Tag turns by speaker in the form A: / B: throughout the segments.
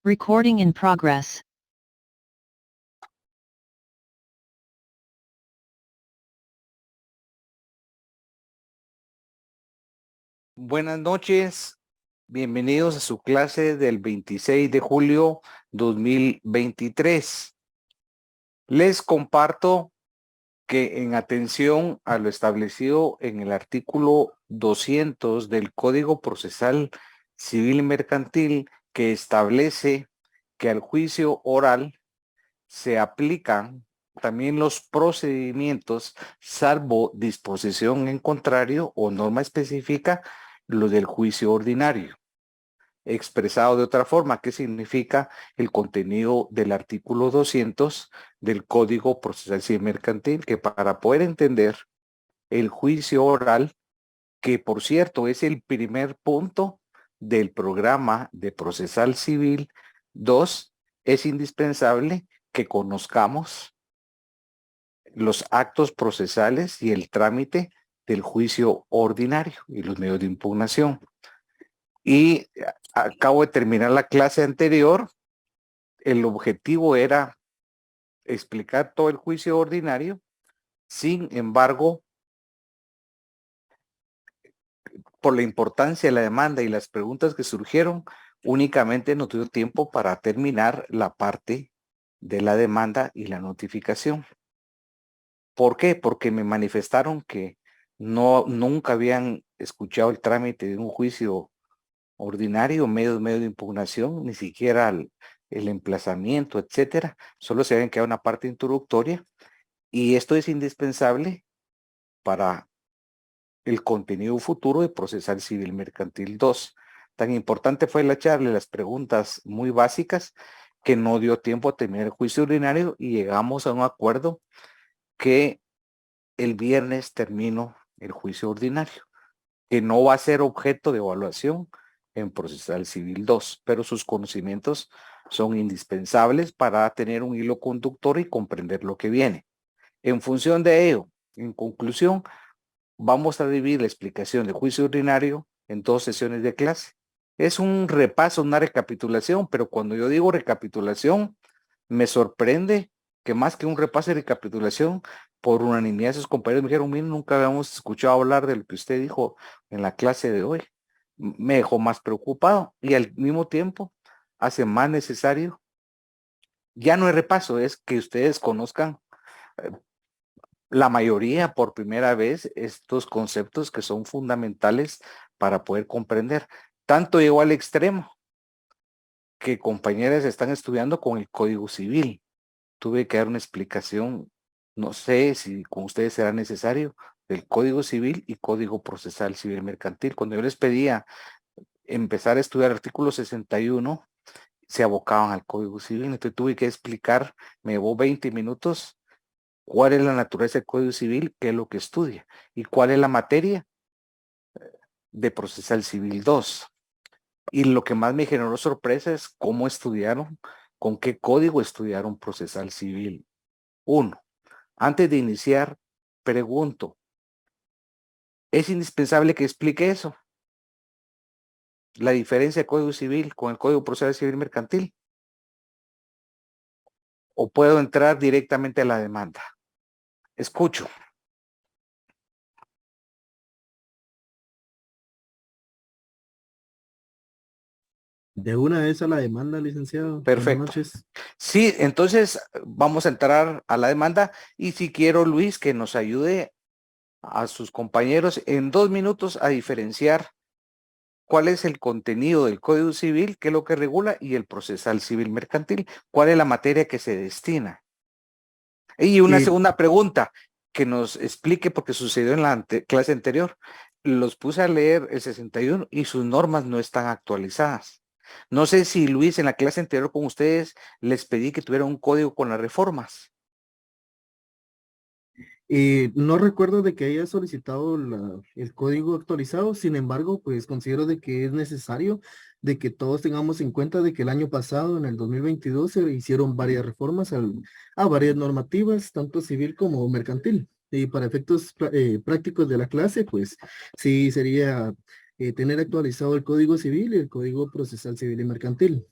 A: Recording in progress.
B: Buenas noches, bienvenidos a su clase del 26 de julio 2023. Les comparto que en atención a lo establecido en el artículo 200 del Código Procesal Civil y Mercantil, que establece que al juicio oral se aplican también los procedimientos, salvo disposición en contrario o norma específica, lo del juicio ordinario. Expresado de otra forma, ¿qué significa el contenido del artículo 200 del Código Procesal Civil Mercantil? Que para poder entender el juicio oral, que por cierto es el primer punto del programa de Procesal Civil 2, es indispensable que conozcamos los actos procesales y el trámite del juicio ordinario y los medios de impugnación. Y acabo de terminar la clase anterior. El objetivo era explicar todo el juicio ordinario. Sin embargo, por la importancia de la demanda y las preguntas que surgieron, únicamente no tuvo tiempo para terminar la parte de la demanda y la notificación. ¿Por qué? Porque me manifestaron que nunca habían escuchado el trámite de un juicio ordinario, medio de impugnación, ni siquiera el emplazamiento, etcétera. Solo se habían quedado una parte introductoria y esto es indispensable para el contenido futuro de Procesal Civil Mercantil 2. Tan importante fue la charla, las preguntas muy básicas, que no dio tiempo a terminar el juicio ordinario y llegamos a un acuerdo que el viernes termino el juicio ordinario, que no va a ser objeto de evaluación en Procesal Civil 2, pero sus conocimientos son indispensables para tener un hilo conductor y comprender lo que viene. En función de ello, en conclusión, vamos a dividir la explicación del juicio ordinario en 2 sesiones de clase. Es un repaso, una recapitulación, pero cuando yo digo recapitulación, me sorprende que más que un repaso y recapitulación, por unanimidad sus compañeros me dijeron, miren, nunca habíamos escuchado hablar de lo que usted dijo en la clase de hoy. Me dejó más preocupado y al mismo tiempo hace más necesario, ya no es repaso, es que ustedes conozcan la mayoría por primera vez estos conceptos que son fundamentales para poder comprender. Tanto llegó al extremo que compañeras están estudiando con el Código Civil. Tuve que dar una explicación, no sé si con ustedes será necesario, del Código Civil y Código Procesal Civil Mercantil. Cuando yo les pedía empezar a estudiar el artículo 61, se abocaban al Código Civil. Entonces tuve que explicar, me llevó 20 minutos, cuál es la naturaleza del Código Civil, qué es lo que estudia y cuál es la materia de Procesal Civil 2. Y lo que más me generó sorpresa es cómo estudiaron, con qué código estudiaron Procesal Civil 1. Antes de iniciar, pregunto, ¿es indispensable que explique eso? La diferencia del Código Civil con el Código Procesal Civil Mercantil. ¿O puedo entrar directamente a la demanda? Escucho.
C: De una vez a la demanda, licenciado. Buenas
B: Perfecto.
C: noches.
B: Sí, entonces vamos a entrar a la demanda y si quiero, Luis, que nos ayude a sus compañeros en 2 minutos a diferenciar cuál es el contenido del Código Civil, qué es lo que regula, y el Procesal Civil Mercantil, cuál es la materia que se destina. Y una
C: Y
B: segunda pregunta, que nos explique, porque sucedió en la clase anterior, los puse a leer el 61 y sus normas no están actualizadas. No sé si Luis en la clase anterior con ustedes les pedí que tuviera un código con las reformas.
C: no recuerdo de que haya solicitado el código actualizado, sin embargo, pues considero de que es necesario de que todos tengamos en cuenta de que el año pasado, en el 2022, se hicieron varias reformas a varias normativas, tanto civil como mercantil. Y para efectos prácticos de la clase, pues sí sería tener actualizado el Código Civil y el Código Procesal Civil y Mercantil.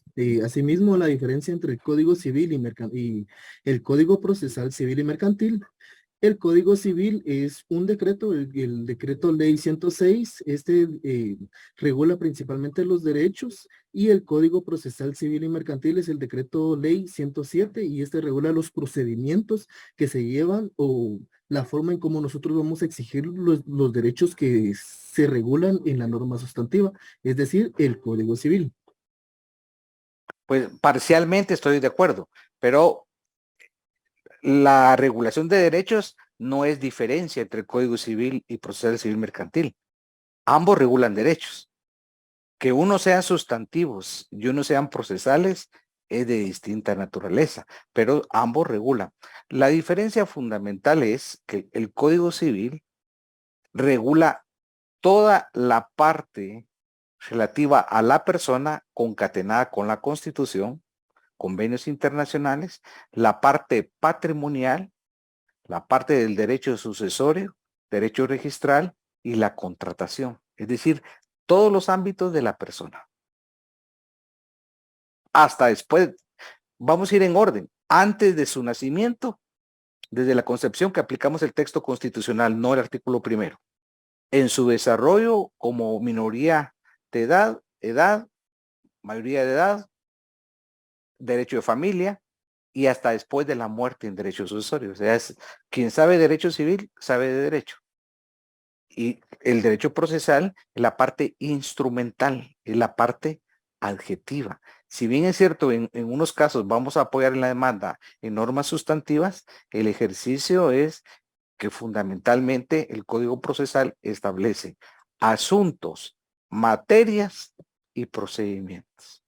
C: Asimismo, la diferencia entre el Código Civil y el Código Procesal Civil y Mercantil. El Código Civil es un decreto, el decreto ley 106, regula principalmente los derechos, y el Código Procesal Civil y Mercantil es el decreto ley 107, y este regula los procedimientos que se llevan o la forma en cómo nosotros vamos a exigir los derechos que se regulan en la norma sustantiva, es decir, el Código Civil.
B: Pues parcialmente estoy de acuerdo, pero la regulación de derechos no es diferencia entre el Código Civil y Procesal Civil Mercantil. Ambos regulan derechos. Que uno sean sustantivos y uno sean procesales es de distinta naturaleza, pero ambos regulan. La diferencia fundamental es que el Código Civil regula toda la parte relativa a la persona concatenada con la Constitución, convenios internacionales, la parte patrimonial, la parte del derecho sucesorio, derecho registral y la contratación. Es decir, todos los ámbitos de la persona. Hasta después, vamos a ir en orden. Antes de su nacimiento, desde la concepción que aplicamos el texto constitucional, no el artículo primero. En su desarrollo como minoría de edad, mayoría de edad, derecho de familia, y hasta después de la muerte en derecho sucesorio. O sea, quien sabe derecho civil, sabe de derecho. Y el derecho procesal es la parte instrumental, es la parte adjetiva. Si bien es cierto, en unos casos vamos a apoyar en la demanda en normas sustantivas, el ejercicio es que fundamentalmente el Código Procesal establece asuntos, materias y procedimientos.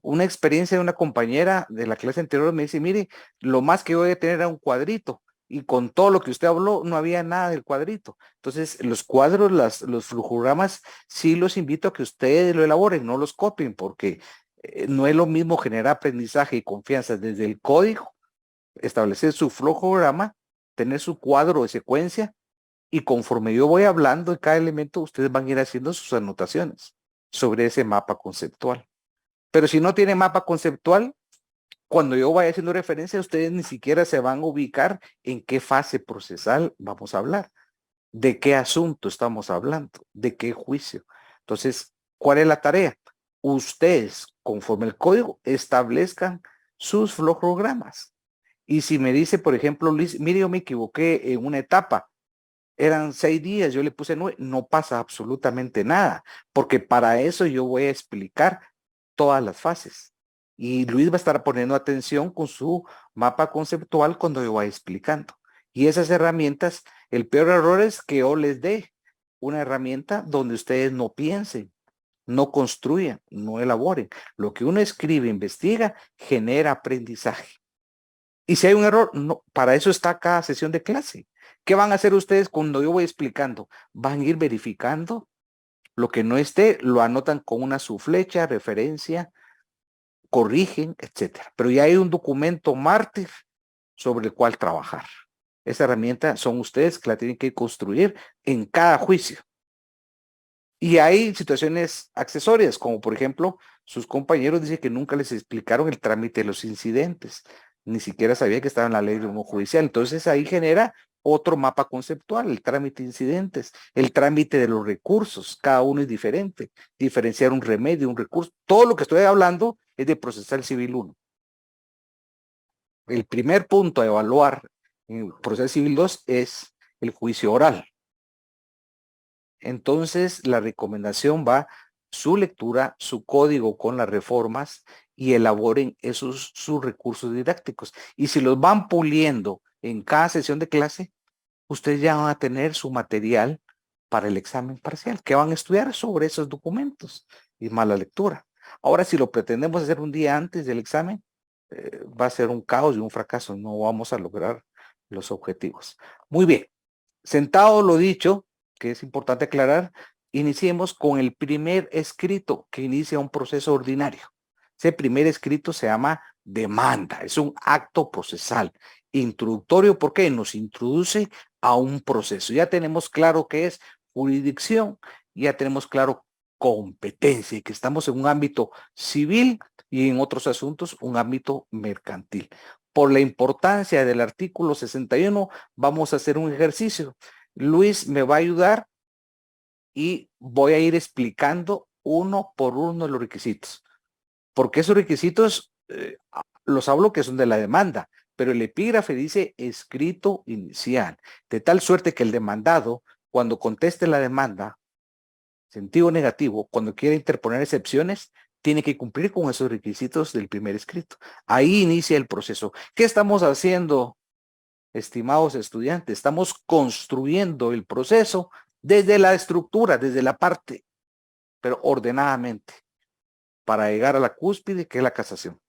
B: Una experiencia de una compañera de la clase anterior me dice, mire, lo más que voy a tener era un cuadrito, y con todo lo que usted habló no había nada del cuadrito. Entonces, los cuadros, los flujogramas, sí los invito a que ustedes lo elaboren, no los copien, porque no es lo mismo generar aprendizaje y confianza desde el código, establecer su flujograma, tener su cuadro de secuencia, y conforme yo voy hablando de cada elemento, ustedes van a ir haciendo sus anotaciones sobre ese mapa conceptual. Pero si no tiene mapa conceptual, cuando yo vaya haciendo referencia, ustedes ni siquiera se van a ubicar en qué fase procesal vamos a hablar, de qué asunto estamos hablando, de qué juicio. Entonces, ¿cuál es la tarea? Ustedes, conforme el código, establezcan sus flogrogramas. Y si me dice, por ejemplo, Luis, mire, yo me equivoqué en una etapa, eran 6 días, yo le puse 9, no pasa absolutamente nada, porque para eso yo voy a explicar todas las fases. Y Luis va a estar poniendo atención con su mapa conceptual cuando yo vaya explicando. Y esas herramientas, el peor error es que yo les dé una herramienta donde ustedes no piensen, no construyan, no elaboren. Lo que uno escribe, investiga, genera aprendizaje. Y si hay un error, no, para eso está cada sesión de clase. ¿Qué van a hacer ustedes cuando yo voy explicando? Van a ir verificando lo que no esté, lo anotan con una subflecha, referencia, corrigen, etcétera. Pero ya hay un documento mártir sobre el cual trabajar. Esa herramienta son ustedes que la tienen que construir en cada juicio. Y hay situaciones accesorias, como por ejemplo, sus compañeros dicen que nunca les explicaron el trámite de los incidentes, ni siquiera sabía que estaba en la ley de humo judicial. Entonces ahí genera otro mapa conceptual, el trámite de incidentes, el trámite de los recursos, cada uno es diferente, diferenciar un remedio, un recurso, todo lo que estoy hablando es de procesal civil 1. El primer punto a evaluar en procesal civil 2 es el juicio oral. Entonces, la recomendación va su lectura, su código con las reformas, y elaboren sus recursos didácticos. Y si los van puliendo en cada sesión de clase, ustedes ya van a tener su material para el examen parcial, que van a estudiar sobre esos documentos y mala lectura. Ahora, si lo pretendemos hacer un día antes del examen, va a ser un caos y un fracaso. No vamos a lograr los objetivos. Muy bien. Sentado lo dicho, que es importante aclarar, iniciemos con el primer escrito que inicia un proceso ordinario. Ese primer escrito se llama demanda, es un acto procesal introductorio porque nos introduce a un proceso. Ya tenemos claro qué es jurisdicción, ya tenemos claro competencia y que estamos en un ámbito civil y en otros asuntos un ámbito mercantil. Por la importancia del artículo 61, vamos a hacer un ejercicio. Luis me va a ayudar y voy a ir explicando uno por uno los requisitos. Porque esos requisitos los hablo que son de la demanda, pero el epígrafe dice escrito inicial, de tal suerte que el demandado, cuando conteste la demanda, sentido negativo, cuando quiera interponer excepciones, tiene que cumplir con esos requisitos del primer escrito. Ahí inicia el proceso. ¿Qué estamos haciendo, estimados estudiantes? Estamos construyendo el proceso desde la estructura, desde la parte, pero ordenadamente, para llegar a la cúspide, que es la casación.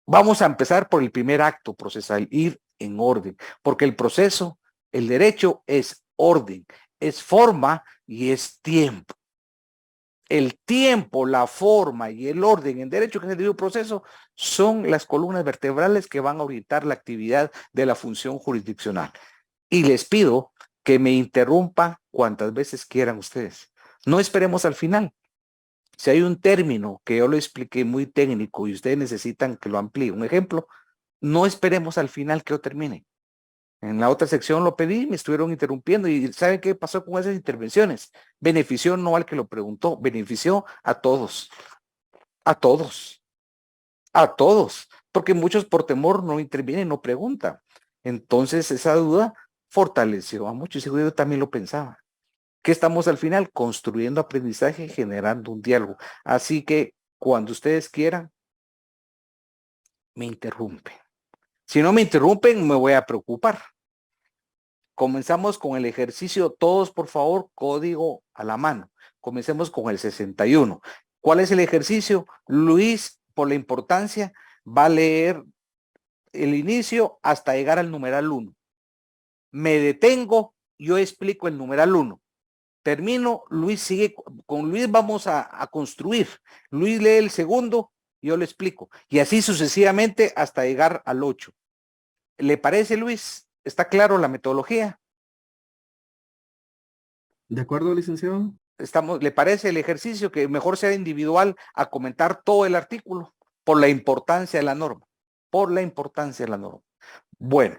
B: Vamos a empezar por el primer acto procesal, ir en orden, porque el proceso, el derecho es orden, es forma y es tiempo. El tiempo, la forma y el orden en derecho, que es el debido proceso, son las columnas vertebrales que van a orientar la actividad de la función jurisdiccional. Y les pido que me interrumpan cuantas veces quieran ustedes. No esperemos al final. Si hay un término que yo lo expliqué muy técnico y ustedes necesitan que lo amplíe, un ejemplo, no esperemos al final que yo termine. En la otra sección lo pedí, me estuvieron interrumpiendo y ¿saben qué pasó con esas intervenciones? Benefició no al que lo preguntó, benefició a todos, a todos, a todos, porque muchos por temor no intervienen, no preguntan. Entonces esa duda fortaleció a muchos y yo también lo pensaba. ¿Qué estamos al final? Construyendo aprendizaje, generando un diálogo. Así que cuando ustedes quieran, me interrumpen. Si no me interrumpen, me voy a preocupar. Comenzamos con el ejercicio, todos por favor, código a la mano. Comencemos con el 61. ¿Cuál es el ejercicio? Luis, por la importancia, va a leer el inicio hasta llegar al numeral 1. Me detengo, yo explico el numeral 1. Termino, Luis sigue, con Luis vamos a construir. Luis lee el segundo, yo lo explico. Y así sucesivamente hasta llegar al 8. ¿Le parece, Luis? ¿Está claro la metodología?
C: ¿De acuerdo, licenciado?
B: ¿Le parece el ejercicio que mejor sea individual a comentar todo el artículo? Por la importancia de la norma. Por la importancia de la norma. Bueno,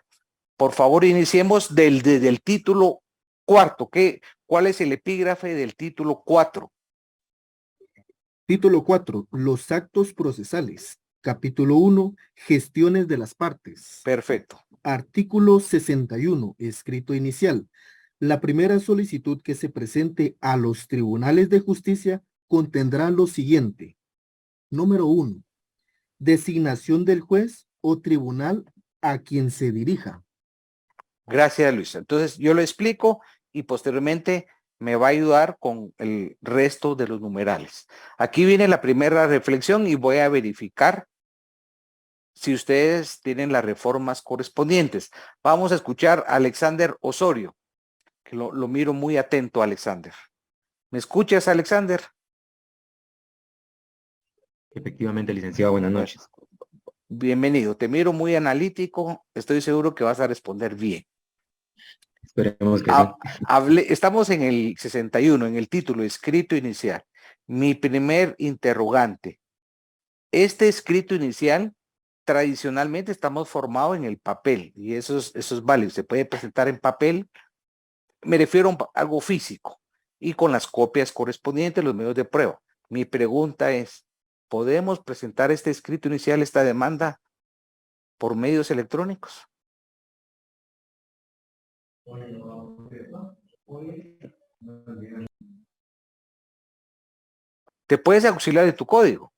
B: por favor, iniciemos del título cuarto. ¿Cuál es el epígrafe del título 4?
C: Título 4. Los actos procesales. Capítulo 1. Gestiones de las partes.
B: Perfecto.
C: Artículo 61. Escrito inicial. La primera solicitud que se presente a los tribunales de justicia contendrá lo siguiente. Número 1. Designación del juez o tribunal a quien se dirija.
B: Gracias, Luis. Entonces, yo lo explico y posteriormente me va a ayudar con el resto de los numerales. Aquí viene la primera reflexión y voy a verificar si ustedes tienen las reformas correspondientes. Vamos a escuchar a Alexander Osorio, que lo miro muy atento, Alexander. ¿Me escuchas, Alexander?
A: Efectivamente, licenciado, buenas noches.
B: Bienvenido, te miro muy analítico, estoy seguro que vas a responder bien.
A: Esperemos que sí.
B: Estamos en el 61, en el título, escrito inicial. Mi primer interrogante. Este escrito inicial, tradicionalmente estamos formados en el papel y eso es válido. Se puede presentar en papel, me refiero a algo físico y con las copias correspondientes, los medios de prueba. Mi pregunta es, ¿podemos presentar este escrito inicial, esta demanda, por medios electrónicos? Te puedes auxiliar de tu código.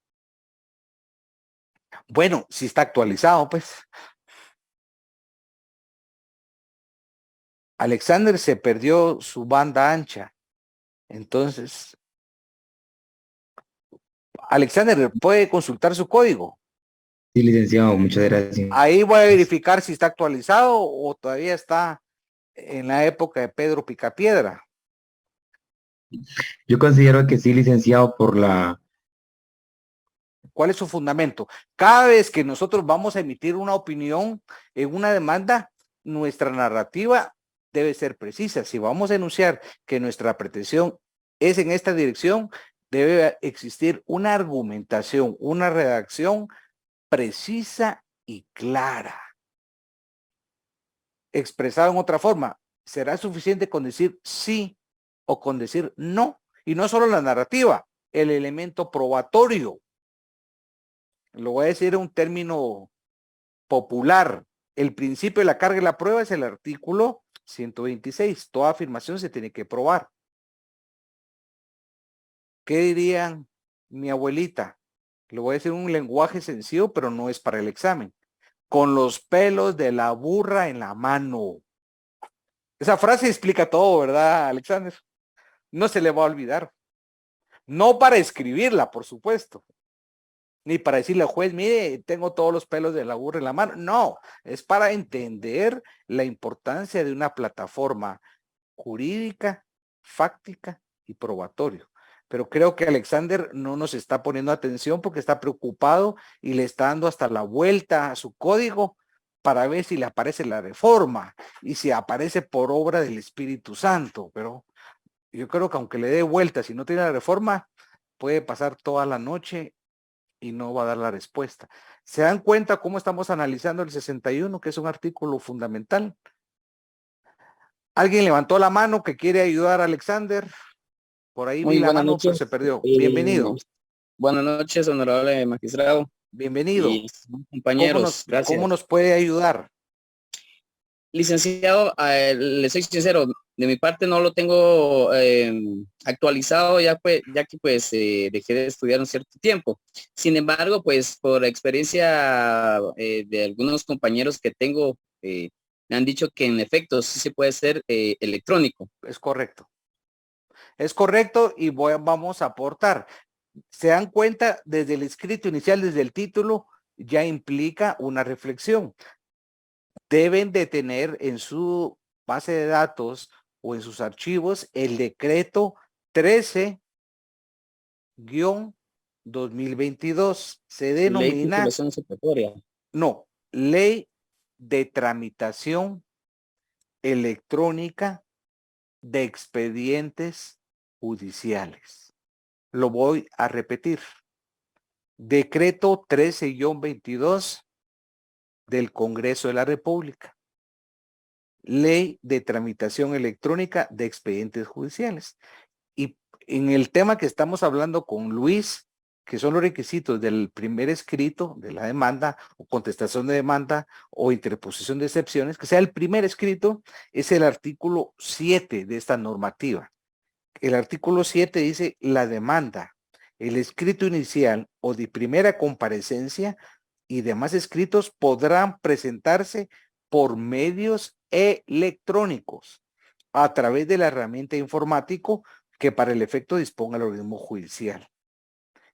B: Bueno, si está actualizado, pues. Alexander se perdió su banda ancha. Entonces, Alexander, ¿puede consultar su código?
A: Sí, licenciado, muchas gracias.
B: Ahí voy a verificar si está actualizado o todavía está en la época de Pedro Picapiedra.
A: Yo considero que sí, licenciado, por la...
B: ¿Cuál es su fundamento? Cada vez que nosotros vamos a emitir una opinión en una demanda, nuestra narrativa debe ser precisa. Si vamos a enunciar que nuestra pretensión es en esta dirección, debe existir una argumentación, una redacción precisa y clara. Expresado en otra forma, ¿será suficiente con decir sí o con decir no? Y no solo la narrativa, el elemento probatorio. Lo voy a decir en un término popular. El principio de la carga y la prueba es el artículo 126. Toda afirmación se tiene que probar. ¿Qué dirían mi abuelita? Lo voy a decir en un lenguaje sencillo, pero no es para el examen. Con los pelos de la burra en la mano. Esa frase explica todo, ¿verdad, Alexander? No se le va a olvidar. No para escribirla, por supuesto, ni para decirle al juez, mire, tengo todos los pelos de la burra en la mano. No, es para entender la importancia de una plataforma jurídica, fáctica y probatorio. Pero creo que Alexander no nos está poniendo atención porque está preocupado y le está dando hasta la vuelta a su código para ver si le aparece la reforma y si aparece por obra del Espíritu Santo. Pero yo creo que aunque le dé vuelta, si no tiene la reforma, puede pasar toda la noche y no va a dar la respuesta. ¿Se dan cuenta cómo estamos analizando el 61, que es un artículo fundamental? ¿Alguien levantó la mano que quiere ayudar a Alexander? Por ahí vi
D: Muy
B: la
D: buenas
B: mano, pero se
D: noches.
B: perdió. Bienvenido,
D: Buenas noches, honorable magistrado
B: bienvenido.
D: y compañeros.
B: ¿Cómo
D: Gracias.
B: nos puede ayudar?
D: Licenciado, le soy sincero, de mi parte no lo tengo actualizado ya que pues dejé de estudiar un cierto tiempo. Sin embargo, pues por experiencia de algunos compañeros que tengo, me han dicho que en efecto sí se puede ser electrónico.
B: Es correcto. Es correcto y vamos a aportar. Se dan cuenta, desde el escrito inicial, desde el título, ya implica una reflexión. Deben de tener en su base de datos o en sus archivos el decreto 13-2022. Se
D: Ley de
B: denomina,
D: titulación supletoria.
B: no, Ley de Tramitación Electrónica de Expedientes Judiciales. Lo voy a repetir. Decreto 13-22 del Congreso de la República. Ley de Tramitación Electrónica de Expedientes Judiciales. Y en el tema que estamos hablando con Luis, que son los requisitos del primer escrito de la demanda o contestación de demanda o interposición de excepciones, que sea el primer escrito, es el artículo 7 de esta normativa. El artículo 7 dice: la demanda, el escrito inicial o de primera comparecencia y demás escritos podrán presentarse por medios electrónicos a través de la herramienta informático que para el efecto disponga el organismo judicial.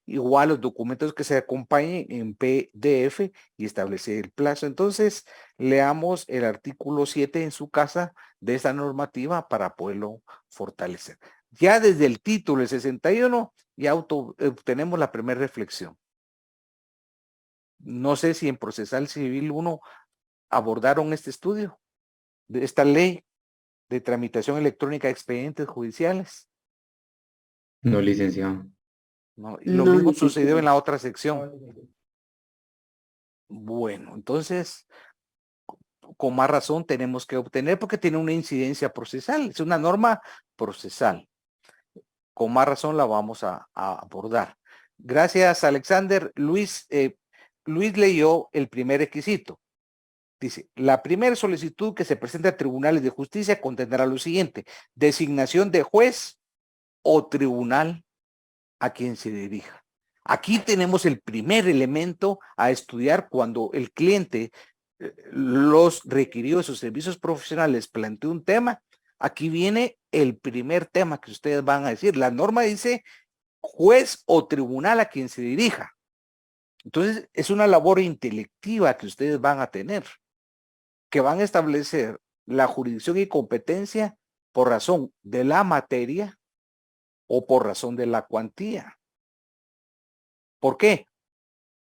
B: Igual los documentos que se acompañen en PDF y establecer el plazo. Entonces, leamos el artículo 7 en su casa de esta normativa para poderlo fortalecer. Ya desde el título, el 61, ya obtenemos la primera reflexión. No sé si en Procesal Civil 1 abordaron este estudio de esta ley de tramitación electrónica de expedientes judiciales.
A: No, licenciado.
B: ¿No? Y lo
C: No,
B: mismo
C: licenciado.
B: sucedió en la otra sección. Bueno, entonces, con más razón tenemos que obtener porque tiene una incidencia procesal, es una norma procesal. Con más razón la vamos a abordar. Gracias, Alexander. Luis leyó el primer requisito. Dice: la primera solicitud que se presenta a tribunales de justicia contendrá lo siguiente: designación de juez o tribunal a quien se dirija. Aquí tenemos el primer elemento a estudiar cuando el cliente los requirió de sus servicios profesionales, planteó un tema. Aquí viene el primer tema que ustedes van a decir. La norma dice juez o tribunal a quien se dirija. Entonces, es una labor intelectiva que ustedes van a tener, que van a establecer la jurisdicción y competencia por razón de la materia o por razón de la cuantía. ¿Por qué?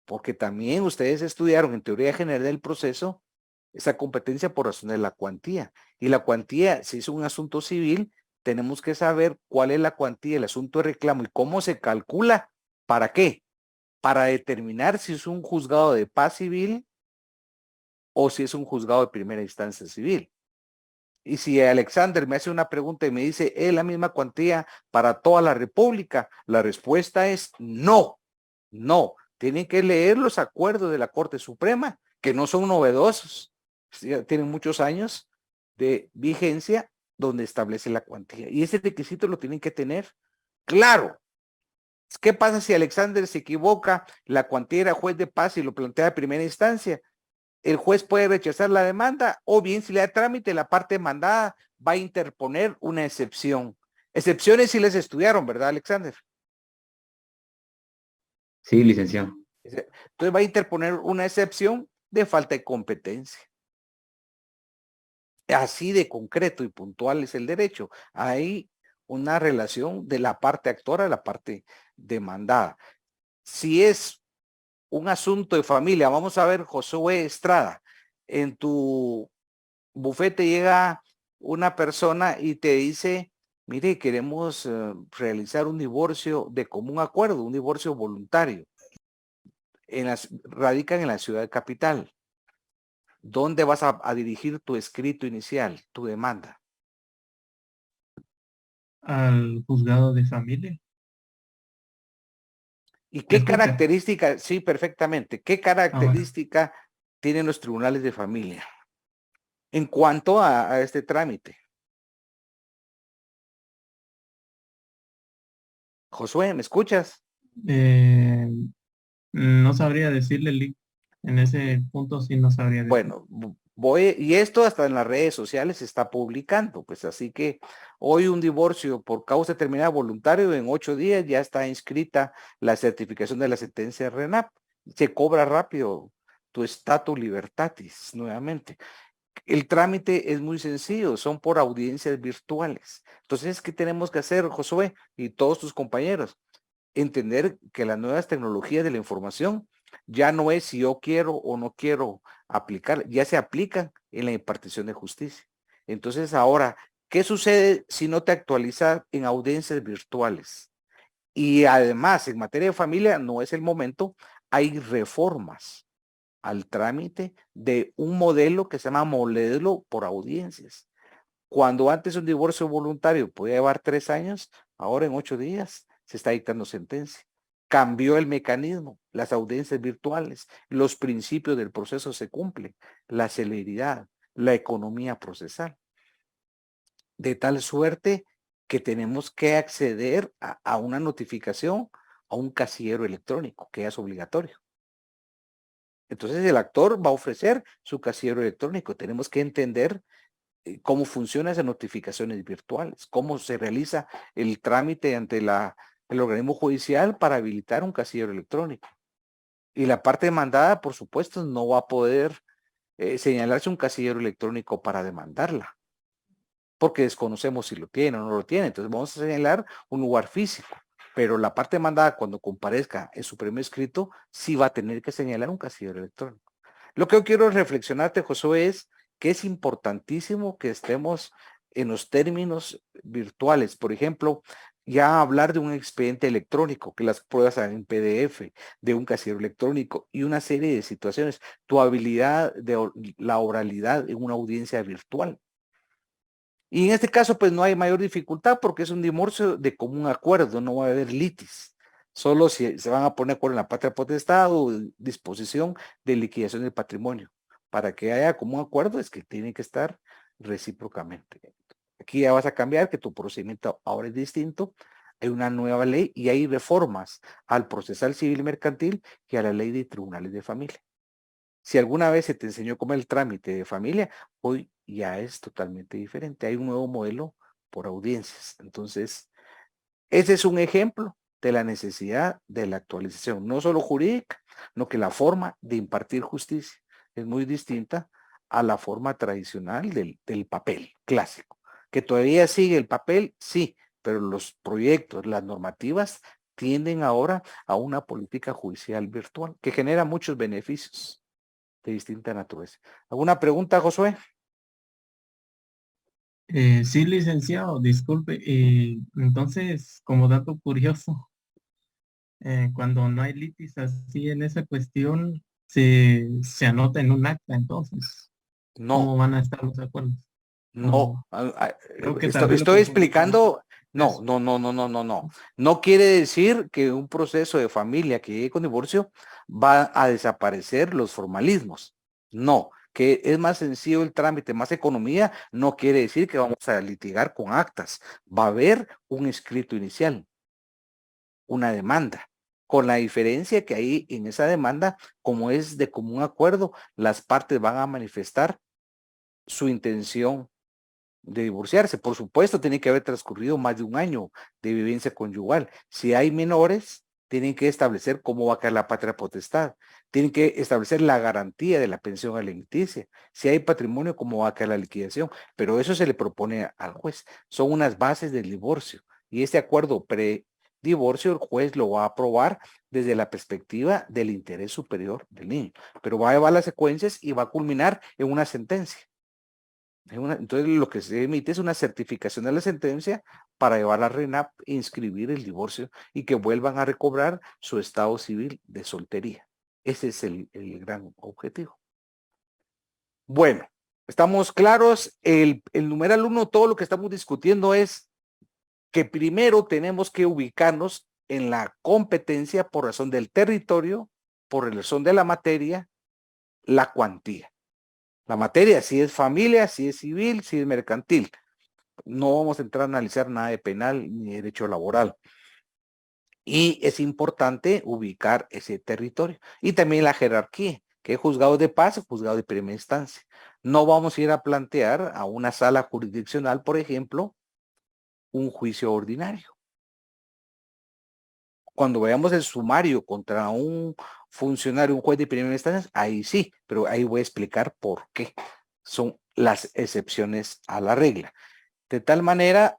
B: Porque también ustedes estudiaron en teoría general del proceso esa competencia por razón de la cuantía. Y la cuantía, si es un asunto civil, tenemos que saber cuál es la cuantía del asunto de reclamo y cómo se calcula. ¿Para qué? Para determinar si es un juzgado de paz civil o si es un juzgado de primera instancia civil. Y si Alexander me hace una pregunta y me dice, ¿es la misma cuantía para toda la República? La respuesta es no, no. Tienen que leer los acuerdos de la Corte Suprema, que no son novedosos. Ya tienen muchos años de vigencia donde establece la cuantía. Y ese requisito lo tienen que tener claro. ¿Qué pasa si Alexander se equivoca? La cuantía era juez de paz y lo plantea de primera instancia. El juez puede rechazar la demanda o bien si le da trámite, la parte demandada va a interponer una excepción. Excepciones si les estudiaron, ¿verdad, Alexander?
A: Sí, licenciado.
B: Entonces va a interponer una excepción de falta de competencia. Así de concreto y puntual es el derecho. Hay una relación de la parte actora a la parte demandada. Si es un asunto de familia, vamos a ver, Josué Estrada, en tu bufete llega una persona y te dice, mire, queremos realizar un divorcio de común acuerdo, un divorcio voluntario. Radican en la ciudad capital. ¿Dónde vas a dirigir tu escrito inicial, tu demanda?
E: Al juzgado de familia.
B: ¿Y qué
E: ¿Escucha?
B: característica? Sí, perfectamente. ¿Qué característica tienen los tribunales de familia en cuanto a este trámite? Josué, ¿me escuchas?
E: No sabría decirle, Lee. En ese punto sí no sabría decir.
B: Bueno, y esto hasta en las redes sociales se está publicando, pues así que hoy un divorcio por causa determinada voluntario, en 8 días ya está inscrita la certificación de la sentencia de RENAP. Se cobra rápido tu estatus libertatis nuevamente. El trámite es muy sencillo, son por audiencias virtuales. Entonces, ¿qué tenemos que hacer, Josué y todos tus compañeros? Entender que las nuevas tecnologías de la información ya no es si yo quiero o no quiero aplicar, ya se aplican en la impartición de justicia. Entonces, ahora, ¿qué sucede si no te actualizas en audiencias virtuales? Y además, en materia de familia, no es el momento, hay reformas al trámite de un modelo que se llama modelo por audiencias. Cuando antes un divorcio voluntario podía llevar 3 años, ahora en 8 días se está dictando sentencia. Cambió el mecanismo, las audiencias virtuales, los principios del proceso se cumplen, la celeridad, la economía procesal. De tal suerte que tenemos que acceder a una notificación, a un casillero electrónico, que es obligatorio. Entonces el actor va a ofrecer su casillero electrónico. Tenemos que entender cómo funcionan esas notificaciones virtuales, cómo se realiza el trámite ante el organismo judicial para habilitar un casillero electrónico. Y la parte demandada, por supuesto, no va a poder señalarse un casillero electrónico para demandarla, porque desconocemos si lo tiene o no lo tiene. Entonces vamos a señalar un lugar físico, pero la parte demandada cuando comparezca en su primer escrito, sí va a tener que señalar un casillero electrónico. Lo que yo quiero reflexionarte, Josué, es que es importantísimo que estemos en los términos virtuales. Por ejemplo, ya hablar de un expediente electrónico, que las pruebas en PDF, de un casillero electrónico y una serie de situaciones. Tu habilidad de la oralidad en una audiencia virtual. Y en este caso, pues no hay mayor dificultad porque es un divorcio de común acuerdo, no va a haber litis. Solo si se van a poner de acuerdo en la patria potestad o disposición de liquidación del patrimonio. Para que haya común acuerdo es que tiene que estar recíprocamente. Aquí ya vas a cambiar, que tu procedimiento ahora es distinto. Hay una nueva ley y hay reformas al procesal civil mercantil y a la ley de tribunales de familia. Si alguna vez se te enseñó cómo el trámite de familia, hoy ya es totalmente diferente. Hay un nuevo modelo por audiencias. Entonces, ese es un ejemplo de la necesidad de la actualización, no solo jurídica, sino que la forma de impartir justicia es muy distinta a la forma tradicional del papel clásico. Que todavía sigue el papel, sí, pero los proyectos, las normativas tienden ahora a una política judicial virtual que genera muchos beneficios de distinta naturaleza. ¿Alguna pregunta, Josué?
E: Sí, licenciado, disculpe. Entonces, como dato curioso, cuando no hay litis así en esa cuestión, se anota en un acta, entonces,
B: No,
E: ¿cómo van a estar los acuerdos?
B: no.
E: O creo que tal vez lo
B: Estoy
E: confundí con otro
B: explicando. No,
E: proceso.
B: no, no, no, no, no, no. No quiere decir que un proceso de familia que llegue con divorcio va a desaparecer los formalismos. No, que es más sencillo el trámite, más economía, no quiere decir que vamos a litigar con actas. Va a haber un escrito inicial, una demanda, con la diferencia que ahí en esa demanda, como es de común acuerdo, las partes van a manifestar su intención de divorciarse. Por supuesto, tiene que haber transcurrido más de un año de vivencia conyugal. Si hay menores, tienen que establecer cómo va a caer la patria potestad. Tienen que establecer la garantía de la pensión alimenticia. Si hay patrimonio, cómo va a caer la liquidación. Pero eso se le propone al juez. Son unas bases del divorcio. Y este acuerdo predivorcio, el juez lo va a aprobar desde la perspectiva del interés superior del niño. Pero va a llevar las secuencias y va a culminar en una sentencia. Entonces lo que se emite es una certificación de la sentencia para llevar a RENAP e inscribir el divorcio y que vuelvan a recobrar su estado civil de soltería. Ese es el gran objetivo. Bueno, estamos claros. El numeral 1, todo lo que estamos discutiendo es que primero tenemos que ubicarnos en la competencia por razón del territorio, por razón de la materia, la cuantía. La materia, si es familia, si es civil, si es mercantil. No vamos a entrar a analizar nada de penal ni derecho laboral. Y es importante ubicar ese territorio. Y también la jerarquía, que es juzgado de paz, juzgado de primera instancia. No vamos a ir a plantear a una sala jurisdiccional, por ejemplo, un juicio ordinario. Cuando veamos el sumario contra un funcionario, un juez de primera instancia, ahí sí, pero ahí voy a explicar por qué. Son las excepciones a la regla. De tal manera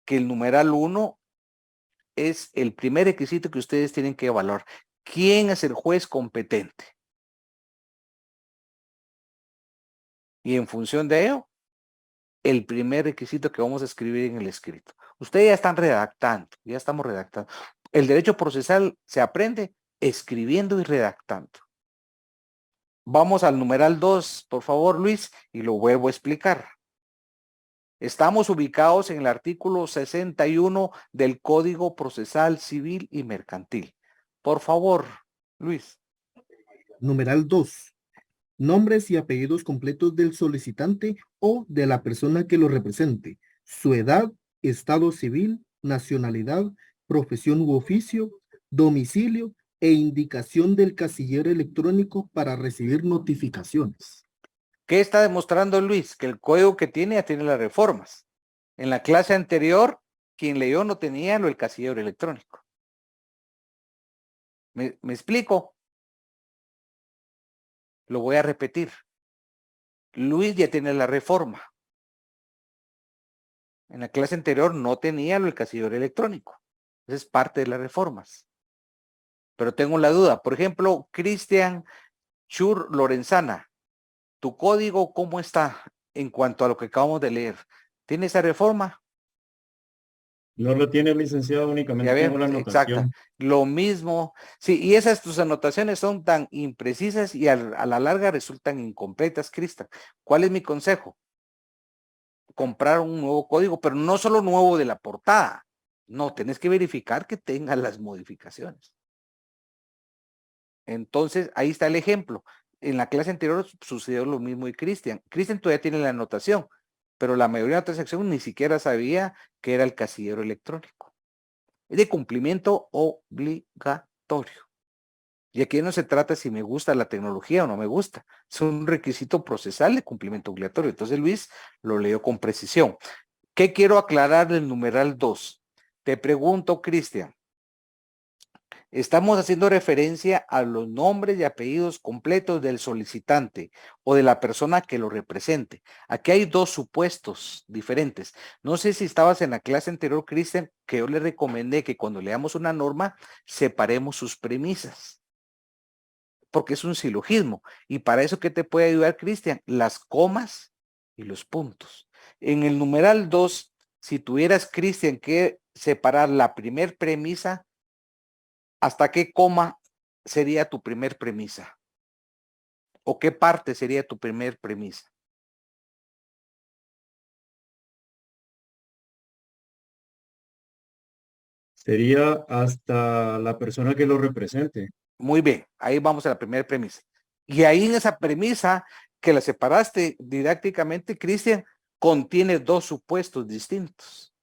B: que el numeral 1 es el primer requisito que ustedes tienen que evaluar. ¿Quién es el juez competente? Y en función de ello, el primer requisito que vamos a escribir en el escrito. Ustedes ya están redactando, ya estamos redactando. El derecho procesal se aprende escribiendo y redactando. Vamos al numeral 2, por favor, Luis, y lo vuelvo a explicar. Estamos ubicados en el artículo 61 del Código Procesal Civil y Mercantil. Por favor, Luis.
C: Numeral 2. Nombres y apellidos completos del solicitante o de la persona que lo represente. Su edad, estado civil, nacionalidad, profesión u oficio, domicilio e indicación del casillero electrónico para recibir notificaciones.
B: ¿Qué está demostrando Luis? Que el código que tiene ya tiene las reformas. En la clase anterior, quien leyó no tenía lo del casillero electrónico. ¿Me explico? Lo voy a repetir. Luis ya tiene la reforma. En la clase anterior no tenía lo del casillero electrónico. Esa es parte de las reformas. Pero tengo la duda. Por ejemplo, Cristian Chur Lorenzana, ¿tu código cómo está en cuanto a lo que acabamos de leer? ¿Tiene esa reforma?
E: No lo tiene, licenciado,
B: Ya
E: únicamente tengo
B: ven,
E: la
B: exacta.
E: anotación.
B: Lo mismo. Sí, y esas tus anotaciones son tan imprecisas y a la larga resultan incompletas, Cristian. ¿Cuál es mi consejo? Comprar un nuevo código, pero no solo nuevo de la portada. No, tenés que verificar que tenga las modificaciones. Entonces, ahí está el ejemplo. En la clase anterior sucedió lo mismo y Cristian. Cristian todavía tiene la anotación, pero la mayoría de la transacción ni siquiera sabía que era el casillero electrónico. Es de cumplimiento obligatorio. Y aquí no se trata si me gusta la tecnología o no me gusta. Es un requisito procesal de cumplimiento obligatorio. Entonces Luis lo leyó con precisión. ¿Qué quiero aclarar del numeral 2? Te pregunto, Cristian. Estamos haciendo referencia a los nombres y apellidos completos del solicitante o de la persona que lo represente. Aquí hay dos supuestos diferentes. No sé si estabas en la clase anterior, Cristian, que yo le recomendé que cuando leamos una norma separemos sus premisas, porque es un silogismo. Y para eso, ¿qué te puede ayudar, Cristian? Las comas y los puntos. En el numeral 2, si tuvieras, Cristian, que separar la primer premisa, ¿hasta qué coma sería tu primer premisa? ¿O qué parte sería tu primer premisa?
F: Sería hasta la persona que lo represente.
B: Muy bien, ahí vamos a la primera premisa. Y ahí en esa premisa que la separaste didácticamente, Cristian, contiene dos supuestos distintos.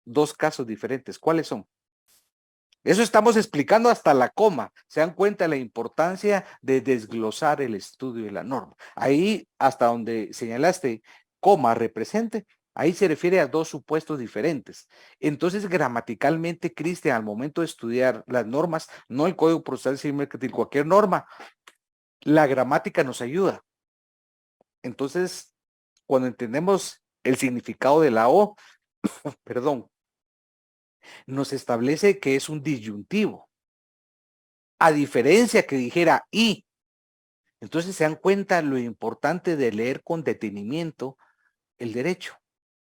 B: Dos casos diferentes. ¿Cuáles son? Eso estamos explicando hasta la coma. Se dan cuenta de la importancia de desglosar el estudio de la norma. Ahí, hasta donde señalaste coma represente, ahí se refiere a dos supuestos diferentes. Entonces, gramaticalmente, Cristian, al momento de estudiar las normas, no el Código Procesal Civil Mercantil, cualquier norma, la gramática nos ayuda. Entonces, cuando entendemos el significado de la O, perdón, nos establece que es un disyuntivo. A diferencia que dijera y. Entonces se dan cuenta lo importante de leer con detenimiento el derecho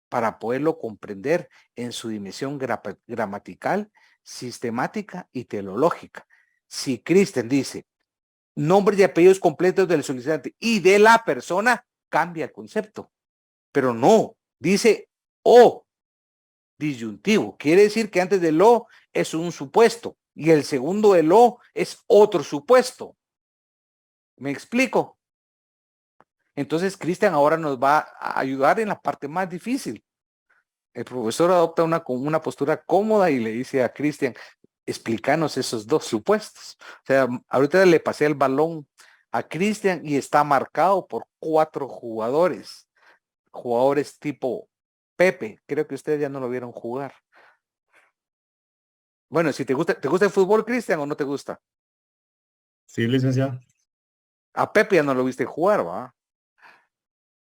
B: para poderlo comprender en su dimensión gramatical, sistemática y teológica. Si Cristian dice nombres y apellidos completos del solicitante y de la persona, cambia el concepto. Pero no, dice o disyuntivo. Quiere decir que antes del o es un supuesto y el segundo del o es otro supuesto. ¿Me explico? Entonces, Cristian ahora nos va a ayudar en la parte más difícil. El profesor adopta una postura cómoda y le dice a Cristian, explícanos esos dos supuestos. O sea, ahorita le pasé el balón a Cristian y está marcado por 4 jugadores. Jugadores tipo Pepe. Creo que ustedes ya no lo vieron jugar. Bueno, si ¿te gusta el fútbol, Cristian, o no te gusta?
F: Sí, licenciado.
B: A Pepe ya no lo viste jugar, ¿va?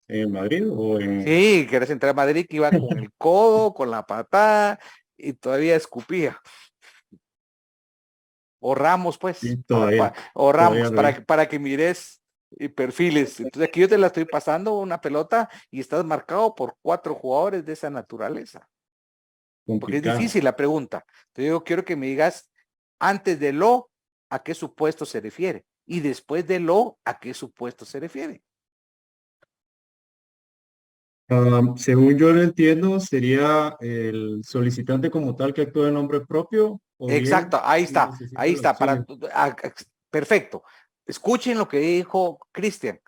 F: ¿En Madrid o en...?
B: Sí, que eres entrar a Madrid, que iba con el codo, con la patada y todavía escupía. O Ramos, pues.
F: Sí, todavía.
B: O Ramos,
F: Todavía lo vi.
B: para que mires y perfiles. Entonces aquí yo te la estoy pasando una pelota y estás marcado por 4 jugadores de esa naturaleza. Porque es
F: Complicado.
B: difícil la pregunta. Entonces yo quiero que me digas antes de lo, a qué supuesto se refiere. Y después de lo, a qué supuesto se refiere.
F: Según yo lo entiendo, sería el solicitante como tal que actúa en nombre propio o bien
B: Exacto, ahí
F: si
B: está,
F: necesita
B: ahí
F: el
B: está.
F: auxilio.
B: Perfecto. Escuchen lo que dijo Cristian.